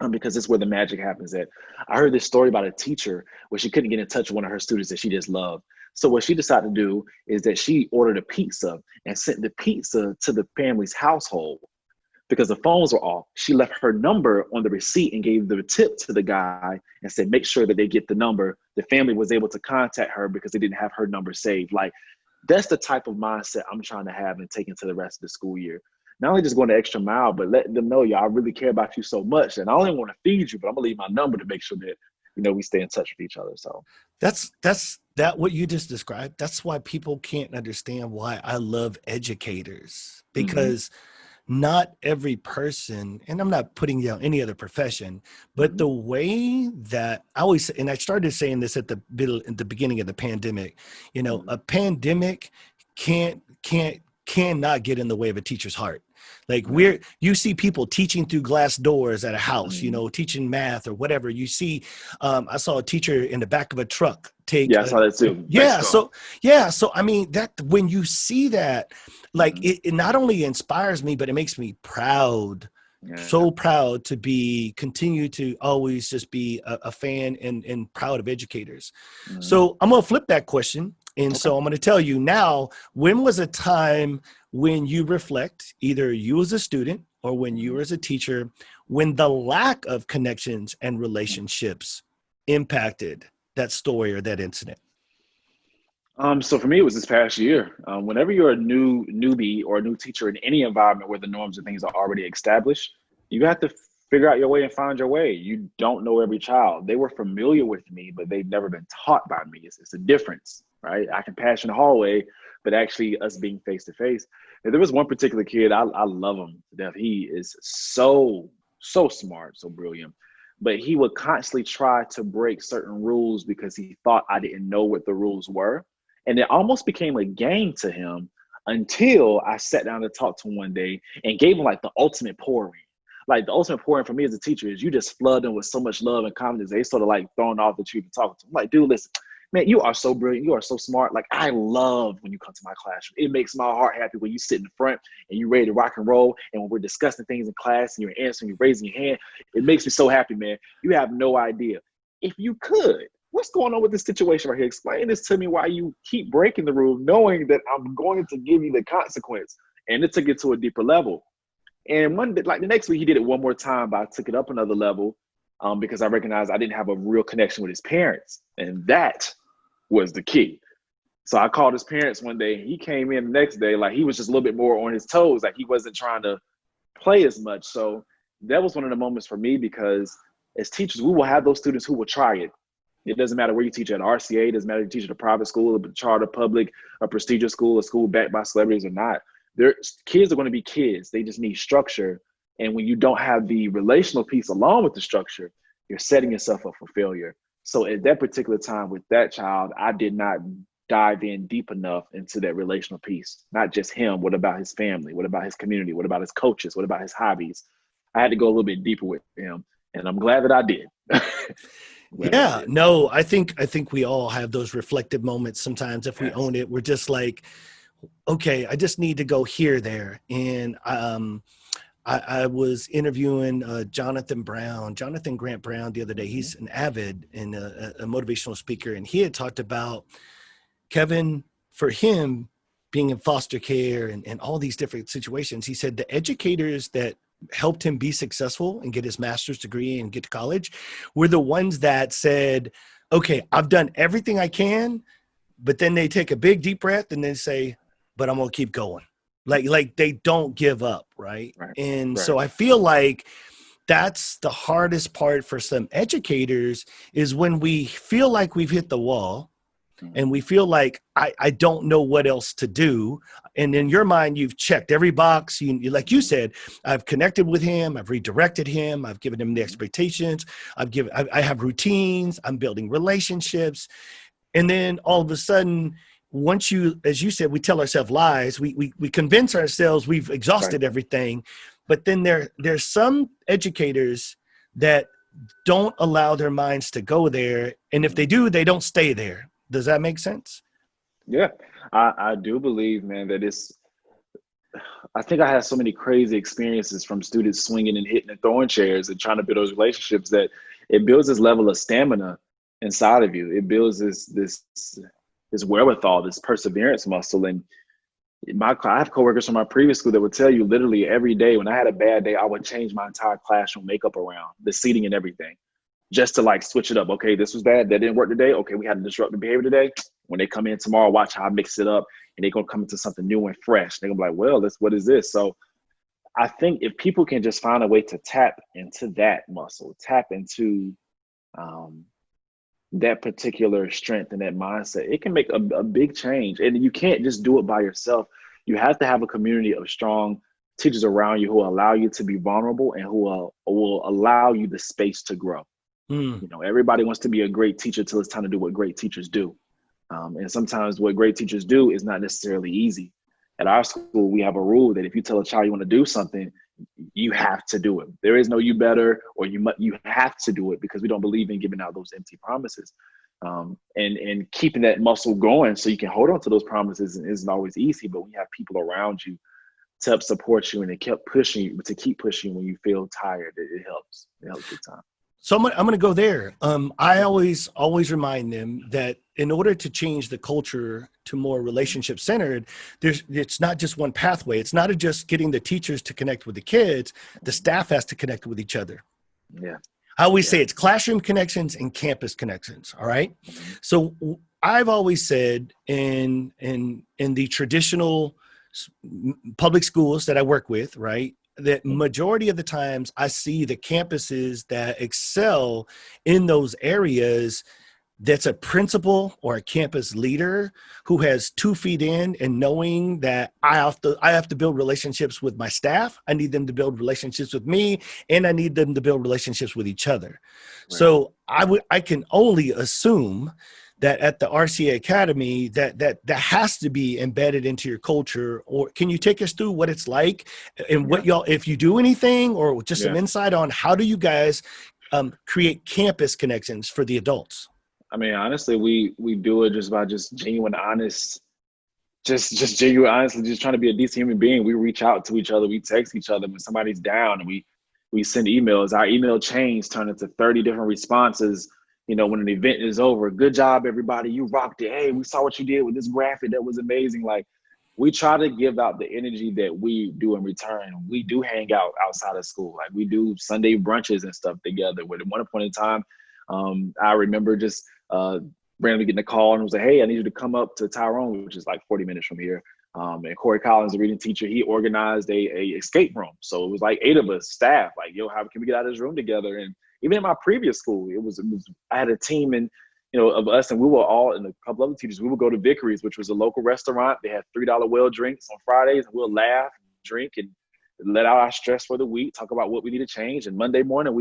because it's where the magic happens at. I heard this story about a teacher where she couldn't get in touch with one of her students that she just loved. So what she decided to do is that she ordered a pizza and sent the pizza to the family's household. Because the phones were off, she left her number on the receipt and gave the tip to the guy and said, make sure that they get the number. The family was able to contact her because they didn't have her number saved. Like, that's the type of mindset I'm trying to have and take into the rest of the school year. Not only just going the extra mile, but letting them know, I really care about you so much. And I only want to feed you, but I'm gonna leave my number to make sure that, you know, we stay in touch with each other. So that's what you just described. That's why people can't understand why I love educators, because not every person, and I'm not putting down any other profession, but the way that I started saying this at the beginning of the pandemic, you know, a pandemic cannot get in the way of a teacher's heart. Like, you see people teaching through glass doors at a house, you know, teaching math or whatever. You see, I saw a teacher in the back of a truck take. Yeah, I saw that too. Yeah. Mexico. So I mean, that when you see that, like it not only inspires me, but it makes me proud. Yeah. So proud to continue to always just be a fan and proud of educators. So I'm going to flip that question. And Okay. so I'm going to tell you now, when was a time when you reflect, either you as a student or when you were as a teacher, when the lack of connections and relationships impacted that story or that incident? So for me, it was this past year. Whenever you're a newbie or a new teacher in any environment where the norms and things are already established, you have to figure out your way and find your way. You don't know every child. They were familiar with me, but they've never been taught by me. It's a difference, right? I can pass in the hallway, but actually us being face to face. There was one particular kid, I love him to death. He is so smart, so brilliant. But he would constantly try to break certain rules because he thought I didn't know what the rules were. And it almost became a game to him until I sat down to talk to him one day and gave him like the ultimate pouring. Like the ultimate pouring for me as a teacher is you just flood them with so much love and confidence. They sort of like throwing off that you've been talking to them. Like, dude, listen, man, you are so brilliant. You are so smart. Like, I love when you come to my classroom. It makes my heart happy when you sit in the front and you're ready to rock and roll. And when we're discussing things in class and you're answering, you're raising your hand, it makes me so happy, man. You have no idea. If you could, what's going on with this situation right here? Explain this to me, why you keep breaking the rule, knowing that I'm going to give you the consequence. And it took it to a deeper level. And one, like the next week, he did it one more time, but I took it up another level because I recognized I didn't have a real connection with his parents. And that was the key. So I called his parents one day. He came in the next day, like he was just a little bit more on his toes. Like he wasn't trying to play as much. So that was one of the moments for me, because as teachers, we will have those students who will try it. It doesn't matter where you teach at RCA. It doesn't matter if you teach at a private school, a charter, public, a prestigious school, a school backed by celebrities or not. Kids are going to be kids. They just need structure. And when you don't have the relational piece along with the structure, you're setting yourself up for failure. So at that particular time with that child, I did not dive in deep enough into that relational piece. Not just him. What about his family? What about his community? What about his coaches? What about his hobbies? I had to go a little bit deeper with him. And I'm glad that I did. Yeah, no, I think we all have those reflective moments. Sometimes if we own it, we're just like, okay, I just need to go here, there. And I was interviewing Jonathan Grant Brown the other day. He's an avid and a motivational speaker. And he had talked about Kevin, for him being in foster care and all these different situations. He said the educators that helped him be successful and get his master's degree and get to college were the ones that said, okay, I've done everything I can, but then they take a big deep breath and then say, but I'm going to keep going. Like they don't give up. Right. And so I feel like that's the hardest part for some educators, is when we feel like we've hit the wall and we feel like I don't know what else to do. And in your mind, you've checked every box. You, like you said, I've connected with him. I've redirected him. I've given him the expectations. I have routines. I'm building relationships. And then all of a sudden, once you, as you said, we tell ourselves lies. We convince ourselves we've exhausted everything. But then there's some educators that don't allow their minds to go there. And if they do, they don't stay there. Does that make sense? Yeah, I do believe, man, that I think I had so many crazy experiences from students swinging and hitting and throwing chairs and trying to build those relationships that it builds this level of stamina inside of you. It builds this wherewithal, this perseverance muscle. And I have coworkers from my previous school that would tell you literally every day when I had a bad day, I would change my entire classroom makeup around, the seating and everything, just to like switch it up. Okay, this was bad. That didn't work today. Okay, we had a disruptive behavior today. When they come in tomorrow, watch how I mix it up, and they're going to come into something new and fresh. They're going to be like, well, what is this? So I think if people can just find a way to tap into that muscle, tap into that particular strength and that mindset, it can make a big change. And you can't just do it by yourself. You have to have a community of strong teachers around you who will allow you to be vulnerable and who will allow you the space to grow. You know, everybody wants to be a great teacher till it's time to do what great teachers do. And sometimes what great teachers do is not necessarily easy. At our school, we have a rule that if you tell a child you want to do something, you have to do it. There is no you better or you have to do it, because we don't believe in giving out those empty promises. And keeping that muscle going so you can hold on to those promises isn't always easy, but when you have people around you to help support you and they kept pushing you, to keep pushing when you feel tired, it helps. It helps big time. So I'm gonna go there. I always remind them that in order to change the culture to more relationship centered, it's not just one pathway. It's not just getting the teachers to connect with the kids. The staff has to connect with each other. Yeah. I always say it's classroom connections and campus connections. All right. So I've always said in the traditional public schools that I work with, right, that majority of the times I see the campuses that excel in those areas, that's a principal or a campus leader who has 2 feet in and knowing that I have to build relationships with my staff. I need them to build relationships with me, and I need them to build relationships with each other. Right. So I can only assume that at the RCA Academy, that has to be embedded into your culture. Or can you take us through what it's like and what y'all, if you do anything, or just some insight on how do you guys create campus connections for the adults? I mean, honestly, we do it just by genuine, honest, just genuine, honestly, just trying to be a decent human being. We reach out to each other. We text each other when somebody's down, and we send emails. Our email chains turn into 30 different responses. You know, when an event is over, good job, everybody. You rocked it. Hey, we saw what you did with this graphic. That was amazing. Like, we try to give out the energy that we do in return. We do hang out outside of school. Like, we do Sunday brunches and stuff together. At one point in time, I remember just randomly getting a call and was like, hey, I need you to come up to Tyrone, which is like 40 minutes from here. And Corey Collins, the reading teacher, he organized a escape room. So it was like 8 of us staff, like, yo, how can we get out of this room together? And even in my previous school, it was I had a team of us, and we were all, and a couple other teachers, we would go to Vickery's, which was a local restaurant. They had $3 well drinks on Fridays, and we'll laugh, drink, and let out our stress for the week, talk about what we need to change. And Monday morning,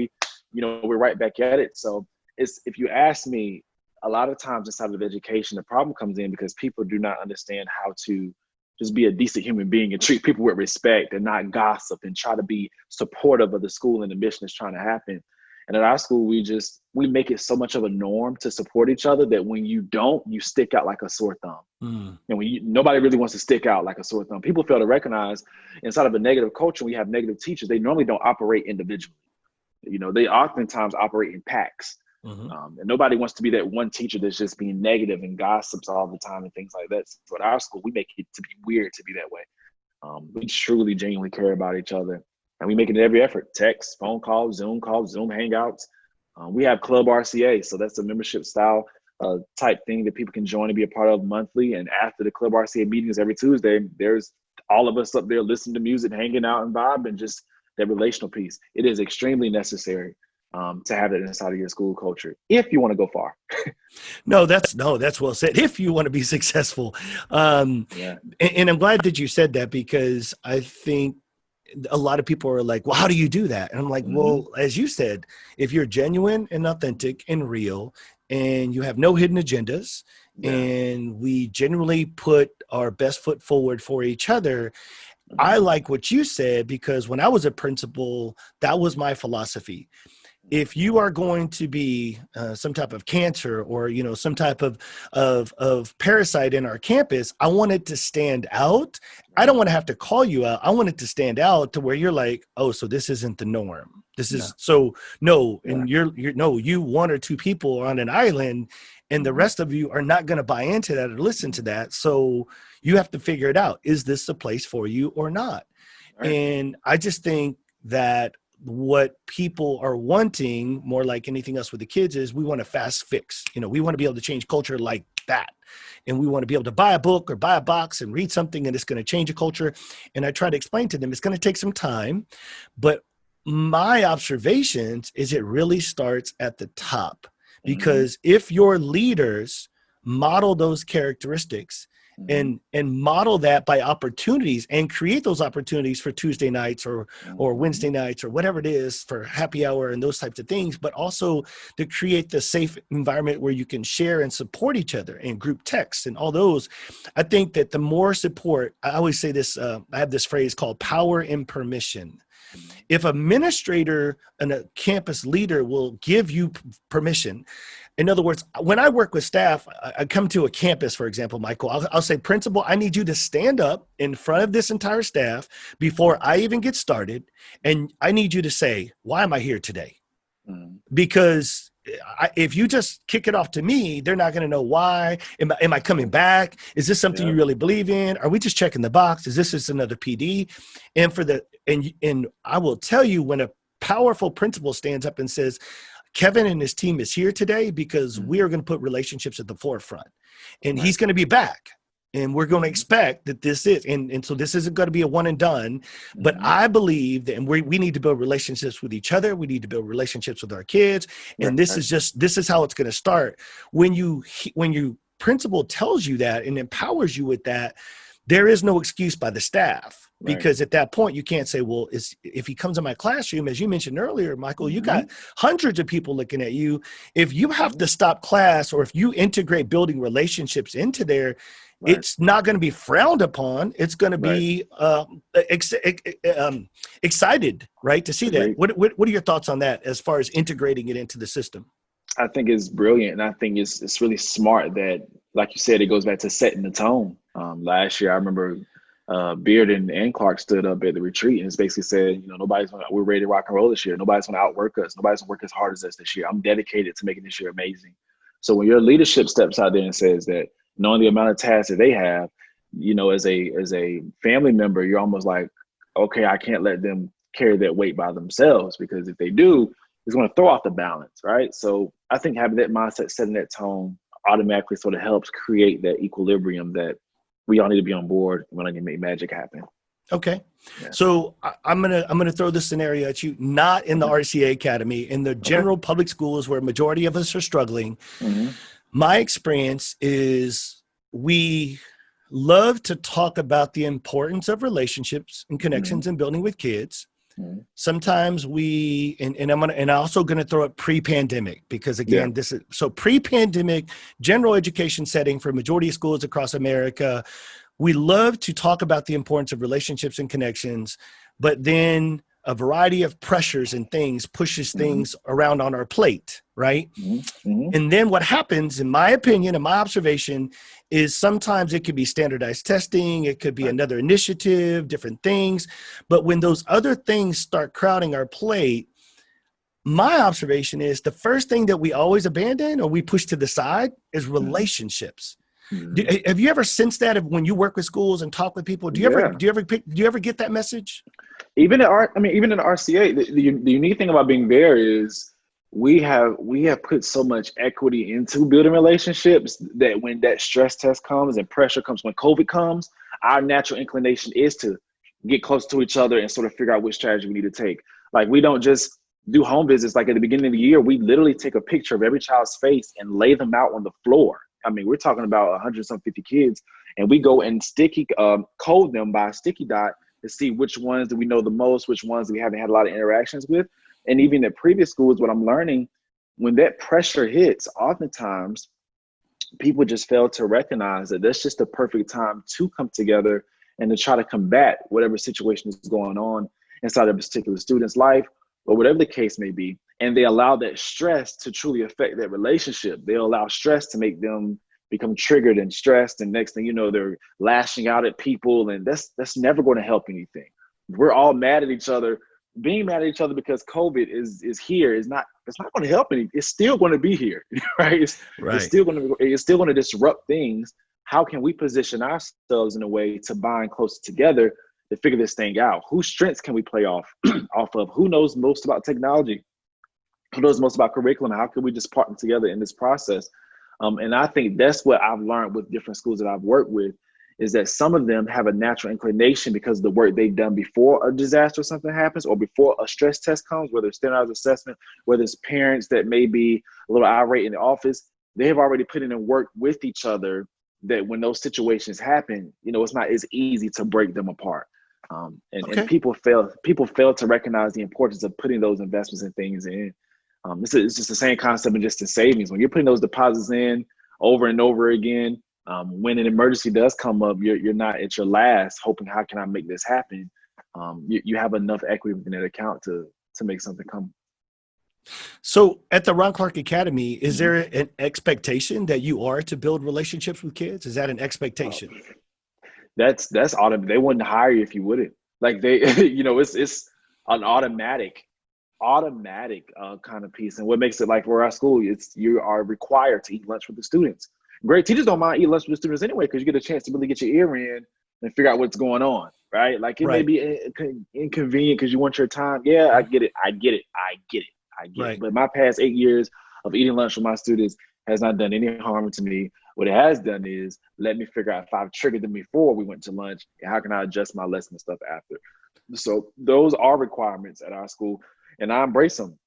we're right back at it. So if you ask me, a lot of times inside of education, the problem comes in because people do not understand how to just be a decent human being and treat people with respect and not gossip and try to be supportive of the school and the mission that's trying to happen. And at our school, we make it so much of a norm to support each other that when you don't, you stick out like a sore thumb. And nobody really wants to stick out like a sore thumb. People fail to recognize inside of a negative culture, we have negative teachers. They normally don't operate individually. They oftentimes operate in packs. And nobody wants to be that one teacher that's just being negative and gossips all the time and things like that. So at our school, we make it to be weird to be that way. We truly, genuinely care about each other. And we make it in every effort: text, phone calls, Zoom hangouts. We have Club RCA. So that's a membership style type thing that people can join and be a part of monthly. And after the Club RCA meetings every Tuesday, there's all of us up there listening to music, hanging out and vibe, and just that relational piece. It is extremely necessary to have that inside of your school culture if you want to go far. No, that's well said. If you want to be successful. And I'm glad that you said that, because I think a lot of people are like, well, how do you do that? And I'm like, well, as you said, if you're genuine and authentic and real, and you have no hidden agendas, and we generally put our best foot forward for each other. I like what you said, because when I was a principal, that was my philosophy. If you are going to be some type of cancer or, some type of parasite in our campus, I want it to stand out. I don't want to have to call you out. I want it to stand out to where you're like, oh, so this isn't the norm. This is and you 1 or 2 people on an island, and the rest of you are not going to buy into that or listen to that. So you have to figure it out. Is this the place for you or not? Right. And I just think that what people are wanting more like anything else with the kids is we want a fast fix. We want to be able to change culture like that. And we want to be able to buy a book or buy a box and read something, and it's going to change a culture. And I try to explain to them, it's going to take some time, but my observations is it really starts at the top, because if your leaders model those characteristics and model that by opportunities and create those opportunities for Tuesday nights or Wednesday nights or whatever it is for happy hour and those types of things, but also to create the safe environment where you can share and support each other and group texts and all those. I think that the more support, I always say this, I have this phrase called power and permission. If a administrator and a campus leader will give you permission, in other words, when I work with staff, I come to a campus, for example, Michael, I'll say, principal, I need you to stand up in front of this entire staff before I even get started. And I need you to say, why am I here today? Because if you just kick it off to me, they're not going to know why. Am I coming back? Is this something you really believe in? Are we just checking the box? Is this just another PD? And I will tell you, when a powerful principal stands up and says, Kevin and his team is here today because we are going to put relationships at the forefront, and he's going to be back. And we're going to expect that this is, and so this isn't going to be a one and done, but I believe that, and we need to build relationships with each other. We need to build relationships with our kids. And this is how it's going to start. When you principal tells you that and empowers you with that, there is no excuse by the staff, because at that point you can't say, well, if he comes in my classroom, as you mentioned earlier, Michael, you got hundreds of people looking at you. If you have to stop class, or if you integrate building relationships into there, it's not going to be frowned upon. It's going to be excited, right, to see that. What are your thoughts on that as far as integrating it into the system? I think it's brilliant, and I think it's really smart that, like you said, it goes back to setting the tone. Last year, I remember Beard and Clark stood up at the retreat and basically said, we're ready to rock and roll this year. Nobody's going to outwork us. Nobody's going to work as hard as us this year. I'm dedicated to making this year amazing. So when your leadership steps out there and says that, knowing the amount of tasks that they have, as a family member, you're almost like, okay, I can't let them carry that weight by themselves, because if they do, it's going to throw off the balance, right? So I think having that mindset, setting that tone, automatically sort of helps create that equilibrium that we all need to be on board when I can make magic happen. Okay. Yeah. So I'm gonna throw this scenario at you, not in the RCA Academy, in the general public schools where a majority of us are struggling. My experience is we love to talk about the importance of relationships and connections and building with kids. Sometimes I'm also going to throw it pre-pandemic, because again, this is so pre-pandemic general education setting for a majority of schools across America. We love to talk about the importance of relationships and connections, but then a variety of pressures and things pushes things around on our plate, right? And then what happens, in my opinion, and my observation, is sometimes it could be standardized testing, it could be another initiative, different things. But when those other things start crowding our plate, my observation is the first thing that we always abandon or we push to the side is relationships. Have you ever sensed that when you work with schools and talk with people? Do you ever get that message? Even in the RCA, the unique thing about being there is we have put so much equity into building relationships that when that stress test comes and pressure comes, when COVID comes, our natural inclination is to get close to each other and sort of figure out which strategy we need to take. Like, we don't just do home visits. Like, at the beginning of the year, we literally take a picture of every child's face and lay them out on the floor. I mean, we're talking about 150 kids, and we go and code them by a sticky dot to see which ones do we know the most, which ones we haven't had a lot of interactions with. And even at previous schools, what I'm learning, when that pressure hits, oftentimes people just fail to recognize that that's just the perfect time to come together and to try to combat whatever situation is going on inside of a particular student's life, or whatever the case may be. And they allow that stress to truly affect that relationship. They allow stress to make them become triggered and stressed. And next thing you know, they're lashing out at people. And that's never going to help anything. We're all mad at each other. Being mad at each other because COVID is here it's not going to help anything. It's still going to be here, right? It's still going to disrupt things. How can we position ourselves in a way to bind closer together to figure this thing out? Whose strengths can we play off of? Who knows most about technology? Who knows most about curriculum? How can we just partner together in this process? And I think that's what I've learned with different schools that I've worked with, is that some of them have a natural inclination because of the work they've done before a disaster or something happens, or before a stress test comes, whether it's standardized assessment, whether it's parents that may be a little irate in the office. They have already put in and work with each other, that when those situations happen, it's not as easy to break them apart. And people fail to recognize the importance of putting those investments and things in. It's just the same concept in just the savings. When you're putting those deposits in over and over again, when an emergency does come up, you're not at your last hoping, how can I make this happen? you have enough equity within that account to make something come. So at the Ron Clark Academy, is Mm-hmm. there an expectation that you are to build relationships with kids? Is that an expectation? That's automatic. They wouldn't hire you if you wouldn't. Like they, it's an automatic kind of piece. And what makes it like for our school, you are required to eat lunch with the students. Great teachers don't mind eating lunch with the students anyway, because you get a chance to really get your ear in and figure out what's going on, right? Like it may be inconvenient because you want your time. Yeah, I get it. Right. But my past 8 years of eating lunch with my students has not done any harm to me. What it has done is let me figure out if I've triggered them before we went to lunch, and how can I adjust my lesson and stuff after. So those are requirements at our school, and I embrace them.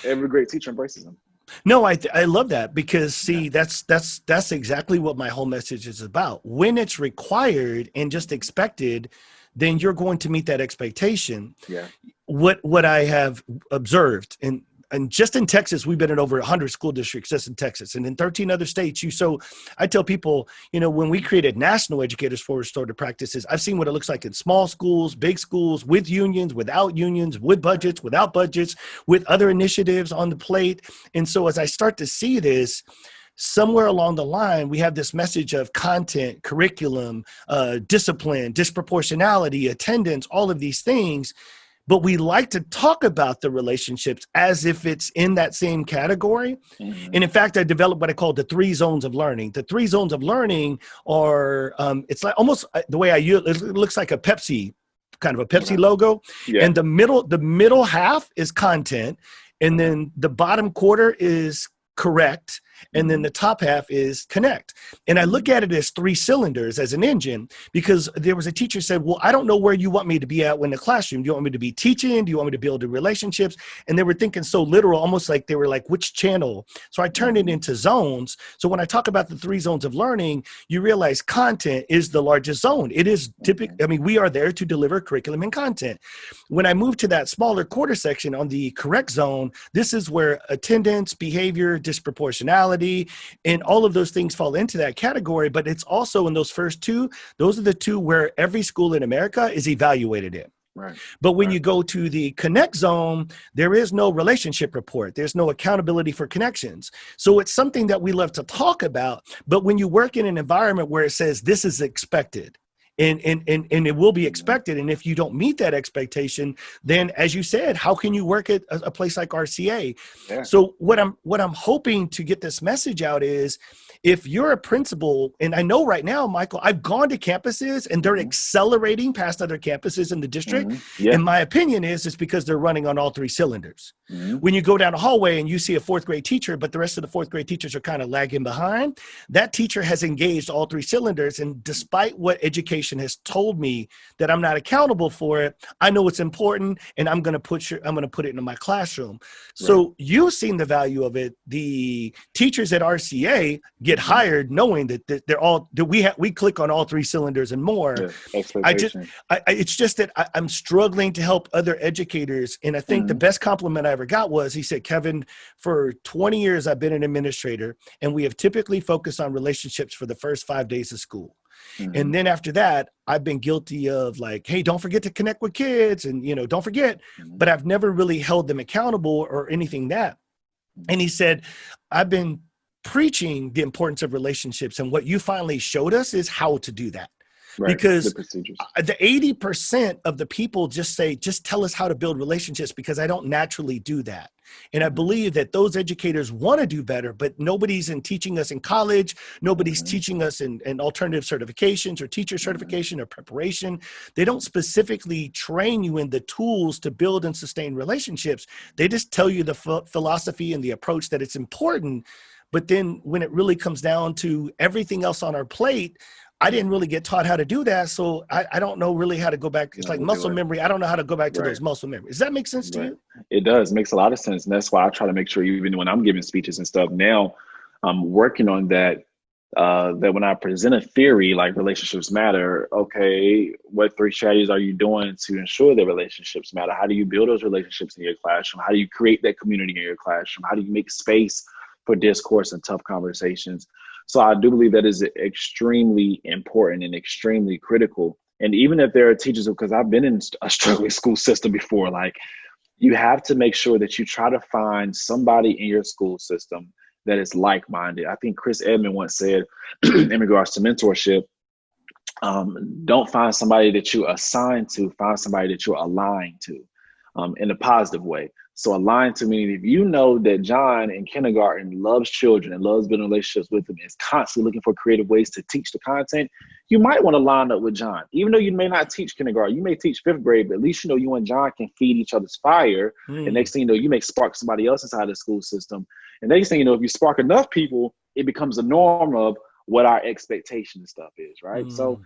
Every great teacher embraces them. No, I love that, because see, that's exactly what my whole message is about. When it's required and just expected, then you're going to meet that expectation. Yeah. What I have observed, and just in Texas, we've been in over 100 school districts just in Texas, and in 13 other states. So I tell people, when we created National Educators for Restorative Practices, I've seen what it looks like in small schools, big schools, with unions, without unions, with budgets, without budgets, with other initiatives on the plate. And so as I start to see this, somewhere along the line, we have this message of content, curriculum, discipline, disproportionality, attendance, all of these things. But we like to talk about the relationships as if it's in that same category. Mm-hmm. And in fact, I developed what I call the 3 zones of learning. The 3 zones of learning are, it's like almost the way I use it, looks like a Pepsi, kind of a Pepsi logo. Yeah. And the middle half is content. And then the bottom quarter is correct. And then the top half is connect. And I look at it as 3 cylinders, as an engine, because there was a teacher said, well, I don't know where you want me to be at in the classroom. Do you want me to be teaching? Do you want me to build relationships? And they were thinking so literal, almost like they were like, which channel? So I turned it into zones. So when I talk about the 3 zones of learning, you realize content is the largest zone. It is typically, we are there to deliver curriculum and content. When I move to that smaller quarter section on the correct zone, this is where attendance, behavior, disproportionality, and all of those things fall into that category. But it's also in those first 2, those are the 2 where every school in America is evaluated in. Right. But when you go to the connect zone, there is no relationship report. There's no accountability for connections. So it's something that we love to talk about. But when you work in an environment where it says this is expected, and it will be expected. And if you don't meet that expectation, then as you said, how can you work at a place like RCA? Yeah. So what I'm hoping to get this message out is, if you're a principal, and I know right now, Michael, I've gone to campuses and they're accelerating past other campuses in the district. Yeah. And my opinion is it's because they're running on all 3 cylinders. When you go down a hallway and you see a 4th grade teacher, but the rest of the 4th grade teachers are kind of lagging behind, that teacher has engaged all 3 cylinders. And despite what education has told me that I'm not accountable for it, I know it's important, and I'm going to put it into my classroom. So you've seen the value of it. The teachers at RCA get hired knowing that they're all, that we click on all 3 cylinders and more. Yeah, it's just that I'm struggling to help other educators. And I think the best compliment I ever got was, he said, Kevin, for 20 years, I've been an administrator, and we have typically focused on relationships for the first 5 days of school. And then after that, I've been guilty of like, hey, don't forget to connect with kids, and, don't forget, but I've never really held them accountable or anything that. And he said, I've been preaching the importance of relationships, and what you finally showed us is how to do that. Right. Because the 80% of the people just say, just tell us how to build relationships, because I don't naturally do that. And I believe that those educators want to do better, but nobody's teaching us in college. Nobody's teaching us in alternative certifications or teacher certification or preparation. They don't specifically train you in the tools to build and sustain relationships. They just tell you the philosophy and the approach that it's important. But then when it really comes down to everything else on our plate, I didn't really get taught how to do that. So I don't know really how to go back. It's like muscle memory. I don't know how to go back to those muscle memories. Does that make sense to you? It does. It makes a lot of sense. And that's why I try to make sure, even when I'm giving speeches and stuff now, I'm working on that, that when I present a theory like relationships matter, okay, what 3 strategies are you doing to ensure that relationships matter? How do you build those relationships in your classroom? How do you create that community in your classroom? How do you make space for discourse and tough conversations? So I do believe that is extremely important and extremely critical And even if there are teachers, because I've been in a struggling school system before, like you have to make sure that you try to find somebody in your school system that is like-minded. I think Chris Edmond once said in regards to mentorship, don't find somebody that you assign to, find somebody that you're aligned to, in a positive way. So aligned to meaning if you know that John in kindergarten loves children and loves building relationships with them, is constantly looking for creative ways to teach the content, you might want to line up with John. Even though you may not teach kindergarten, you may teach fifth grade, but at least you know you and John can feed each other's fire. And next thing you know, you may spark somebody else inside the school system. And next thing you know, if you spark enough people, it becomes a norm of what our expectation and stuff is, right? So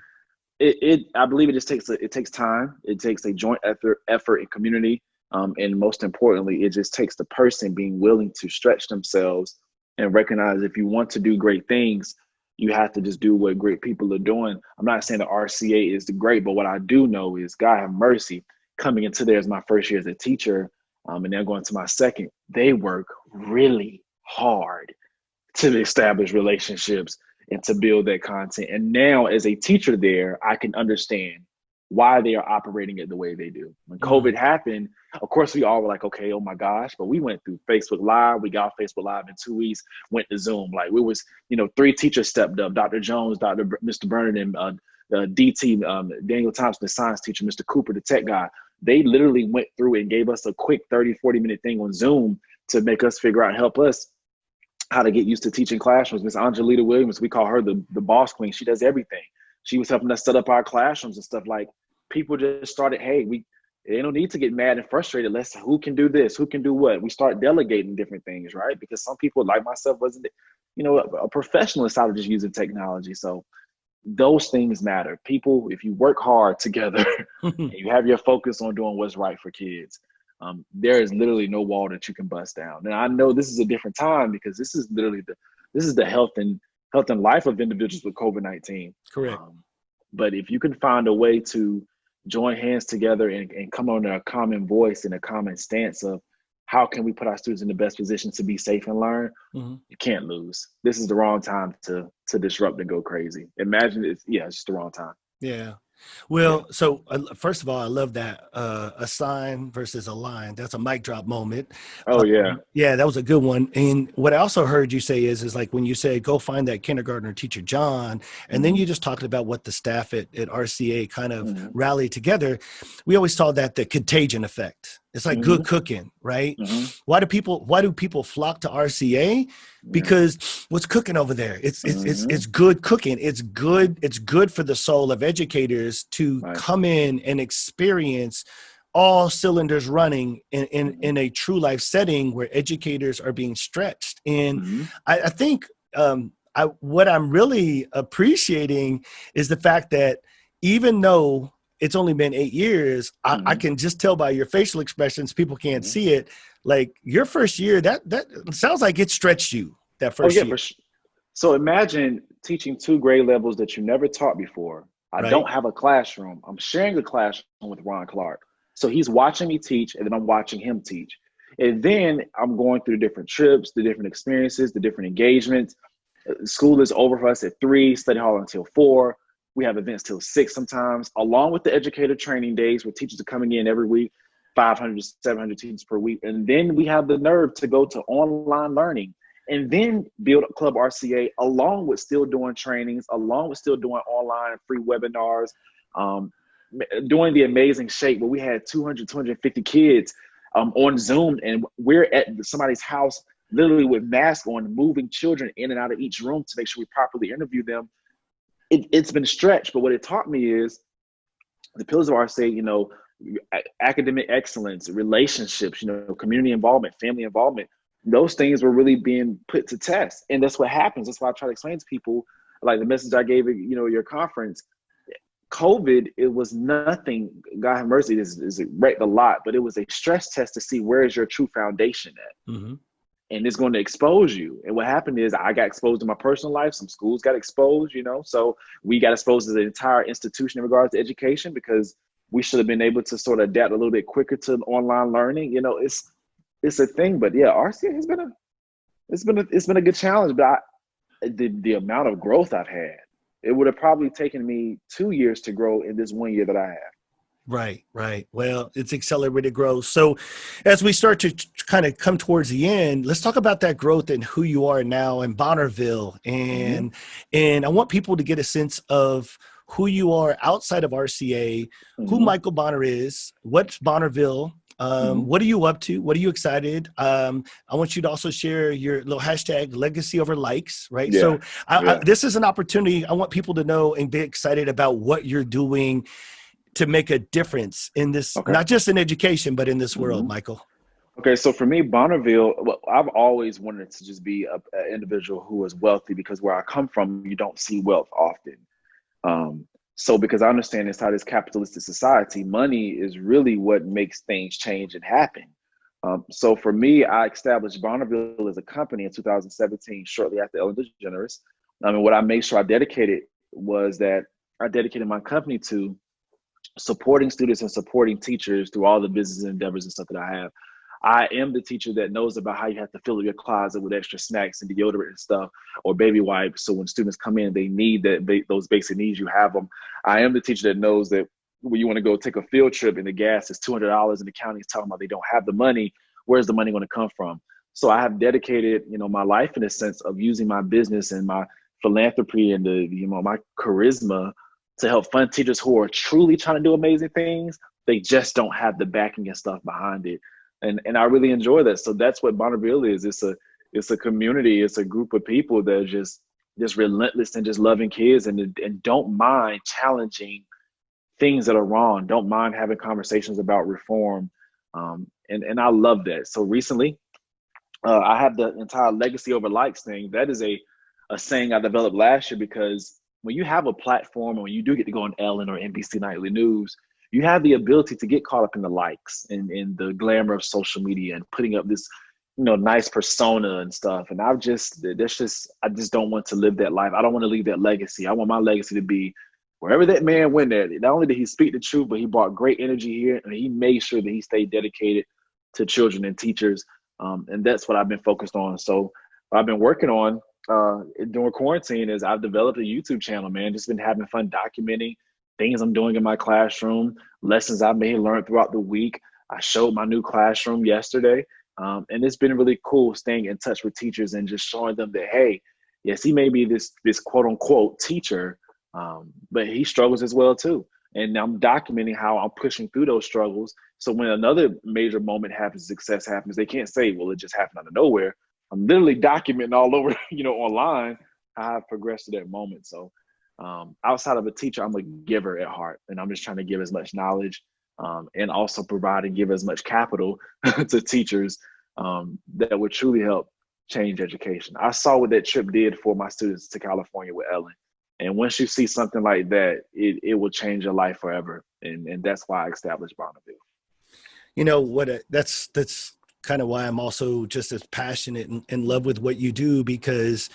I believe it just takes time. It takes a joint effort and community. And most importantly, it just takes the person being willing to stretch themselves and recognize if you want to do great things, you have to just do what great people are doing. I'm not saying the RCA is the great, but what I do know is, God have mercy, coming into there as my first year as a teacher, and then going to my second, they work really hard to establish relationships and to build that content. And now as a teacher there, I can understand why they are operating it the way they do. When COVID happened, of course, we all were like, okay, oh my gosh, but we went through Facebook Live. We got Facebook Live in 2 weeks, went to Zoom. Like we was, 3 teachers stepped up, Dr. Jones, Mr. Bernard, and DT, Daniel Thompson, the science teacher, Mr. Cooper, the tech guy. They literally went through and gave us a quick 30, 40-minute thing on Zoom to make us figure out, help us how to get used to teaching classrooms. Miss Angelita Williams, we call her the boss queen. She does everything. She was helping us set up our classrooms and stuff. Like people just started, hey, they don't need to get mad and frustrated. Who can do this? Who can do what? We start delegating different things, right? Because some people like myself wasn't, a professional inside of just using technology. So those things matter. People, if you work hard together and you have your focus on doing what's right for kids, there is literally no wall that you can bust down. And I know this is a different time because this is literally the health and life of individuals with COVID-19. Correct. But if you can find a way to join hands together and come on a common voice and a common stance of how can we put our students in the best position to be safe and learn, you can't lose. This is the wrong time to disrupt and go crazy. Imagine it's just the wrong time. Yeah. Well, so first of all, I love that assign versus align. That's a mic drop moment. Oh, yeah. Yeah, that was a good one. And what I also heard you say is like when you say go find that kindergartner teacher, John, and then you just talked about what the staff at RCA kind of rallied together. We always saw that the contagion effect. It's like good cooking, right? Why do people flock to RCA? Because what's cooking over there? It's good cooking. It's good for the soul of educators to come in and experience all cylinders running in a true life setting where educators are being stretched. And I think what I'm really appreciating is the fact that even though it's only been 8 years, I can just tell by your facial expressions, people can't see it. Like your first year, that sounds like it stretched you that first year. So imagine teaching 2 grade levels that you never taught before. I don't have a classroom. I'm sharing a classroom with Ron Clark. So he's watching me teach, and then I'm watching him teach. And then I'm going through the different trips, the different experiences, the different engagements. School is over for us at 3, study hall until 4. We have events till 6 sometimes, along with the educator training days where teachers are coming in every week, 500 to 700 teachers per week. And then we have the nerve to go to online learning and then build up Club RCA along with still doing trainings, along with still doing online free webinars, doing the amazing shape where we had 200, 250 kids on Zoom, and we're at somebody's house literally with masks on, moving children in and out of each room to make sure we properly interview them. It's been stretched, but what it taught me is the pillars of RCA, academic excellence, relationships, community involvement, family involvement. Those things were really being put to test. And that's what happens. That's why I try to explain to people, like the message I gave at, your conference. COVID, it was nothing. God have mercy, it wrecked a lot, but it was a stress test to see where is your true foundation at. And it's going to expose you. And what happened is I got exposed in my personal life. Some schools got exposed, so we got exposed as an entire institution in regards to education because we should have been able to sort of adapt a little bit quicker to online learning. It's a thing, but yeah, RCA has been a good challenge. But the amount of growth I've had it would have probably taken me 2 years to grow in this 1 year that I have. Right, right. Well, it's accelerated growth. So as we start to kind of come towards the end, let's talk about that growth and who you are now in Bonneville. And I want people to get a sense of who you are outside of RCA, who Michael Bonner is, what's Bonneville, what are you up to? What are you excited? I want you to also share your little hashtag legacy over likes, right? Yeah. So this is an opportunity. I want people to know and be excited about what you're doing to make a difference in this, not just in education, but in this world, Michael. Okay, so for me, Bonneville, well, I've always wanted to just be an individual who is wealthy, because where I come from, you don't see wealth often. So because I understand inside this capitalistic society, money is really what makes things change and happen. So for me, I established Bonneville as a company in 2017, shortly after Ellen DeGeneres. And what I made sure I dedicated was that I dedicated my company to supporting students and supporting teachers through all the business endeavors and stuff that I have. I am the teacher that knows about how you have to fill up your closet with extra snacks and deodorant and stuff, or baby wipes. So when students come in, they need those basic needs, you have them. I am the teacher that knows that when you want to go take a field trip and the gas is $200 and the county is talking about they don't have the money, where's the money going to come from? So I have dedicated, my life in a sense of using my business and my philanthropy and my charisma to help fund teachers who are truly trying to do amazing things. They just don't have the backing and stuff behind it. And I really enjoy that. So that's what Bonneville is. It's a community. It's a group of people that are just relentless and just loving kids and don't mind challenging things that are wrong. Don't mind having conversations about reform. And I love that. So recently, I have the entire legacy over likes thing. That is a saying I developed last year, because when you have a platform and when you do get to go on Ellen or NBC Nightly News, you have the ability to get caught up in the likes and in the glamour of social media and putting up this, nice persona and stuff. And I just don't want to live that life. I don't want to leave that legacy. I want my legacy to be wherever that man went at. Not only did he speak the truth, but he brought great energy here, and he made sure that he stayed dedicated to children and teachers. And that's what I've been focused on. So what I've been working on during quarantine is I've developed a YouTube channel, man. Just been having fun documenting things I'm doing in my classroom, lessons I may have learned throughout the week. I showed my new classroom yesterday. And it's been really cool staying in touch with teachers and just showing them that, hey, yes, he may be this quote unquote teacher, but he struggles as well too. And I'm documenting how I'm pushing through those struggles. So when another major moment happens, success happens, they can't say, well, it just happened out of nowhere. I'm literally documenting all over, online how I've progressed to that moment. So outside of a teacher, I'm a giver at heart, and I'm just trying to give as much knowledge and also provide and give as much capital to teachers that would truly help change education. I saw what that trip did for my students to California with Ellen. And once you see something like that, it will change your life forever. And that's why I established Bonneville. That's kind of why I'm also just as passionate and in love with what you do, because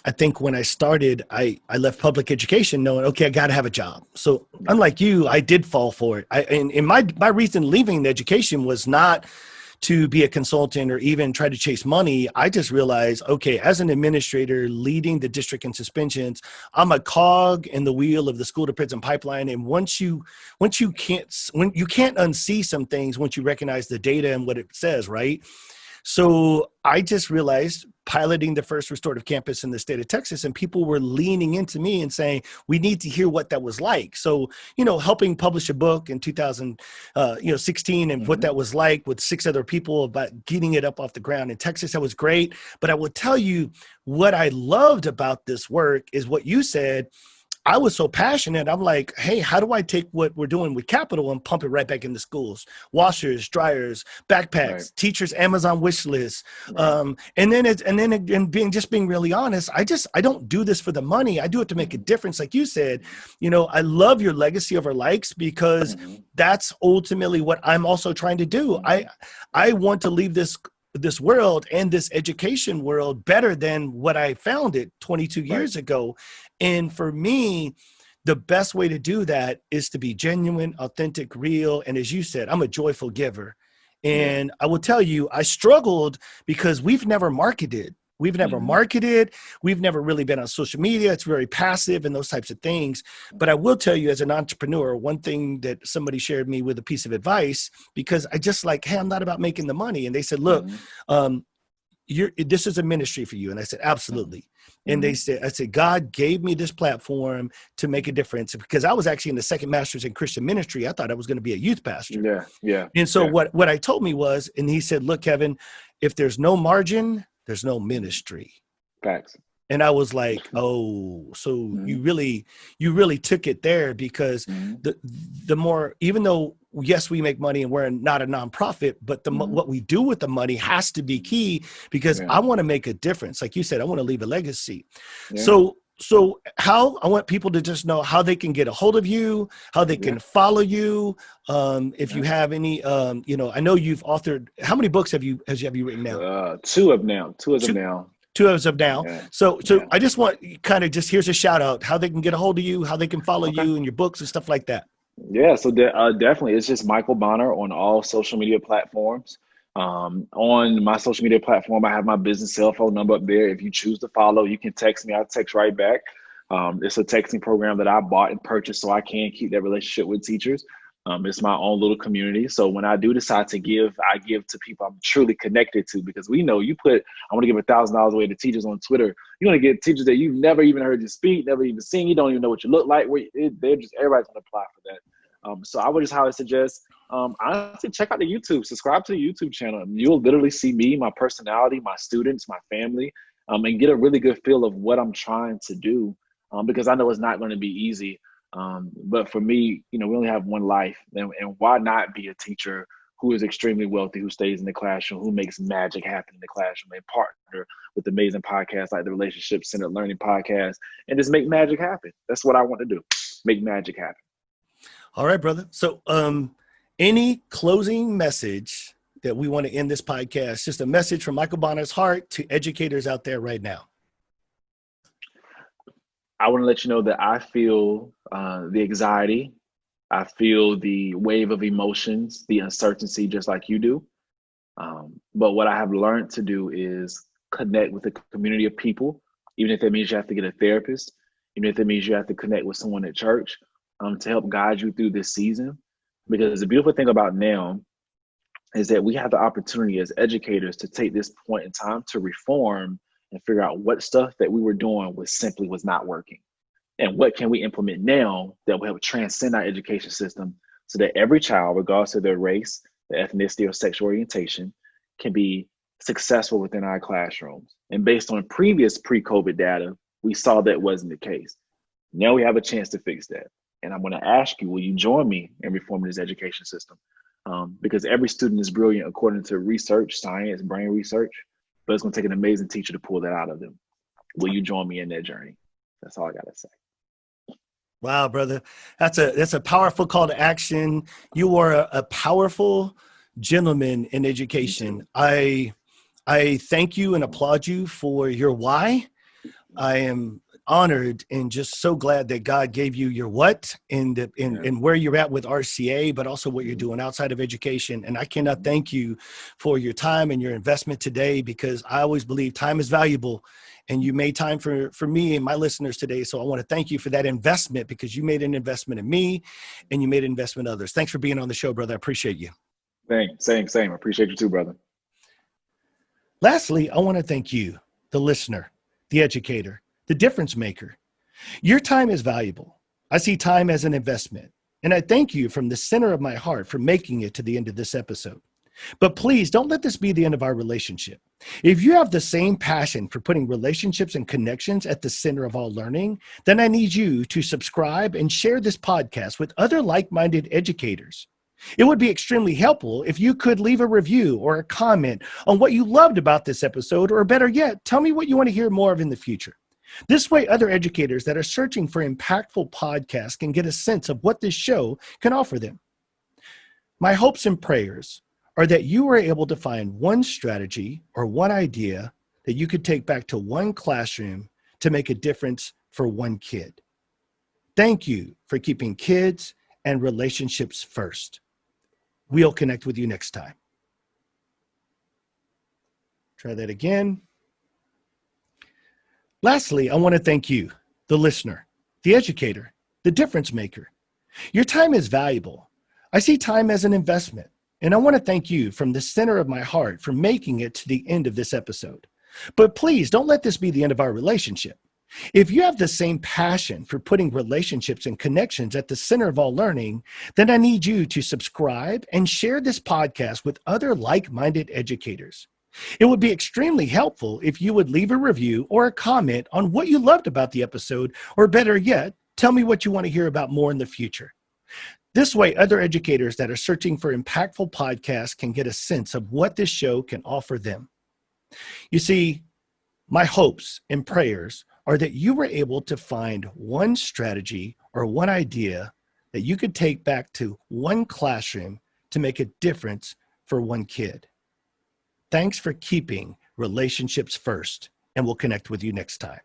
I think when I started, I left public education knowing, okay, I got to have a job. So unlike you, I did fall for it. And my reason leaving education was not to be a consultant or even try to chase money. I just realized, okay, as an administrator leading the district in suspensions, I'm a cog in the wheel of the school to prison pipeline. And when you can't unsee some things once you recognize the data and what it says, right? So I just realized piloting the first restorative campus in the state of Texas, and people were leaning into me and saying, we need to hear what that was like. So, helping publish a book in 2016 and what that was like with 6 other people about getting it up off the ground in Texas, that was great. But I will tell you what I loved about this work is what you said. I was so passionate. I'm like, hey, how do I take what we're doing with capital and pump it right back into schools? Washers, dryers, backpacks, right. Teachers, Amazon wish lists. Right. And being really honest, I don't do this for the money. I do it to make a difference. Like you said, I love your legacy over likes, because that's ultimately what I'm also trying to do. I want to leave this world and this education world better than what I found it 22 years ago. And for me, the best way to do that is to be genuine, authentic, real. And as you said, I'm a joyful giver. And I will tell you, I struggled because we've never marketed We've never marketed. We've never really been on social media. It's very passive and those types of things. But I will tell you, as an entrepreneur, one thing that somebody shared me with a piece of advice, because I just like, hey, I'm not about making the money. And they said, look, this is a ministry for you. And I said, absolutely. And I said, God gave me this platform to make a difference, because I was actually in the second master's in Christian ministry. I thought I was going to be a youth pastor. And so what I told me was, and he said, look, Kevin, if there's no margin, there's no ministry. Facts. And I was like, oh, so you really took it there, because the more, even though, yes, we make money and we're not a nonprofit, but what we do with the money has to be key, because I want to make a difference. Like you said, I want to leave a legacy. So how I want people to just know how they can get a hold of you, how they can follow you. If you have any, I know you've authored, how many books have you written now? Two of them now. Two as of now. So I just want here's a shout out, how they can get a hold of you, how they can follow you and your books and stuff like that. Yeah, so definitely, it's just Michael Bonner on all social media platforms. On my social media platform, I have my business cell phone number up there. If you choose to follow, you can text me. I'll text right back. It's a texting program that I bought and purchased so I can keep that relationship with teachers. It's my own little community. So when I do decide to give, I give to people I'm truly connected to, because we know I want to give $1,000 away to teachers on Twitter. You're going to get teachers that you've never even heard you speak, never even seen. You don't even know what you look like. Everybody's going to apply for that. So I would just highly suggest, honestly, check out the YouTube, subscribe to the YouTube channel. You'll literally see me, my personality, my students, my family, and get a really good feel of what I'm trying to do, because I know it's not going to be easy. But for me, we only have one life, and why not be a teacher who is extremely wealthy, who stays in the classroom, who makes magic happen in the classroom, and partner with amazing podcasts like the Relationship Centered Learning Podcast, and just make magic happen. That's what I want to do. Make magic happen. All right, brother. So, any closing message that we want to end this podcast, just a message from Michael Bonner's heart to educators out there right now. I want to let you know that I feel the anxiety. I feel the wave of emotions, the uncertainty, just like you do. But what I have learned to do is connect with a community of people, even if that means you have to get a therapist, even if that means you have to connect with someone at church, to help guide you through this season. Because the beautiful thing about now is that we have the opportunity as educators to take this point in time to reform and figure out what stuff that we were doing was not working. And what can we implement now that will help transcend our education system so that every child, regardless of their race, their ethnicity, or sexual orientation, can be successful within our classrooms. And based on previous pre-COVID data, we saw that wasn't the case. Now we have a chance to fix that. And I'm going to ask you, will you join me in reforming this education system? Because every student is brilliant according to research, science, brain research, but it's going to take an amazing teacher to pull that out of them. Will you join me in that journey? That's all I got to say. Wow, brother. That's a powerful call to action. You are a powerful gentleman in education. I thank you and applaud you for your why. I am honored and just so glad that God gave you your what and where you're at with RCA, but also what you're doing outside of education. And I cannot thank you for your time and your investment today, because I always believe time is valuable, and you made time for me and my listeners today. So I want to thank you for that investment, because you made an investment in me and you made an investment in others. Thanks for being on the show, brother. I appreciate you. Same. I appreciate you too, brother. Lastly, I want to thank you, the listener, the educator, the difference maker. Your time is valuable. I see time as an investment, and I thank you from the center of my heart for making it to the end of this episode. But please don't let this be the end of our relationship. If you have the same passion for putting relationships and connections at the center of all learning, then I need you to subscribe and share this podcast with other like-minded educators. It would be extremely helpful if you could leave a review or a comment on what you loved about this episode, or better yet, tell me what you want to hear more of in the future. This way, other educators that are searching for impactful podcasts can get a sense of what this show can offer them. My hopes and prayers are that you are able to find one strategy or one idea that you could take back to one classroom to make a difference for one kid. Thank you for keeping kids and relationships first. We'll connect with you next time. Try that again. Lastly, I want to thank you, the listener, the educator, the difference maker. Your time is valuable. I see time as an investment, and I want to thank you from the center of my heart for making it to the end of this episode. But please don't let this be the end of our relationship. If you have the same passion for putting relationships and connections at the center of all learning, then I need you to subscribe and share this podcast with other like-minded educators. It would be extremely helpful if you would leave a review or a comment on what you loved about the episode, or better yet, tell me what you want to hear about more in the future. This way, other educators that are searching for impactful podcasts can get a sense of what this show can offer them. You see, my hopes and prayers are that you were able to find one strategy or one idea that you could take back to one classroom to make a difference for one kid. Thanks for keeping relationships first, and we'll connect with you next time.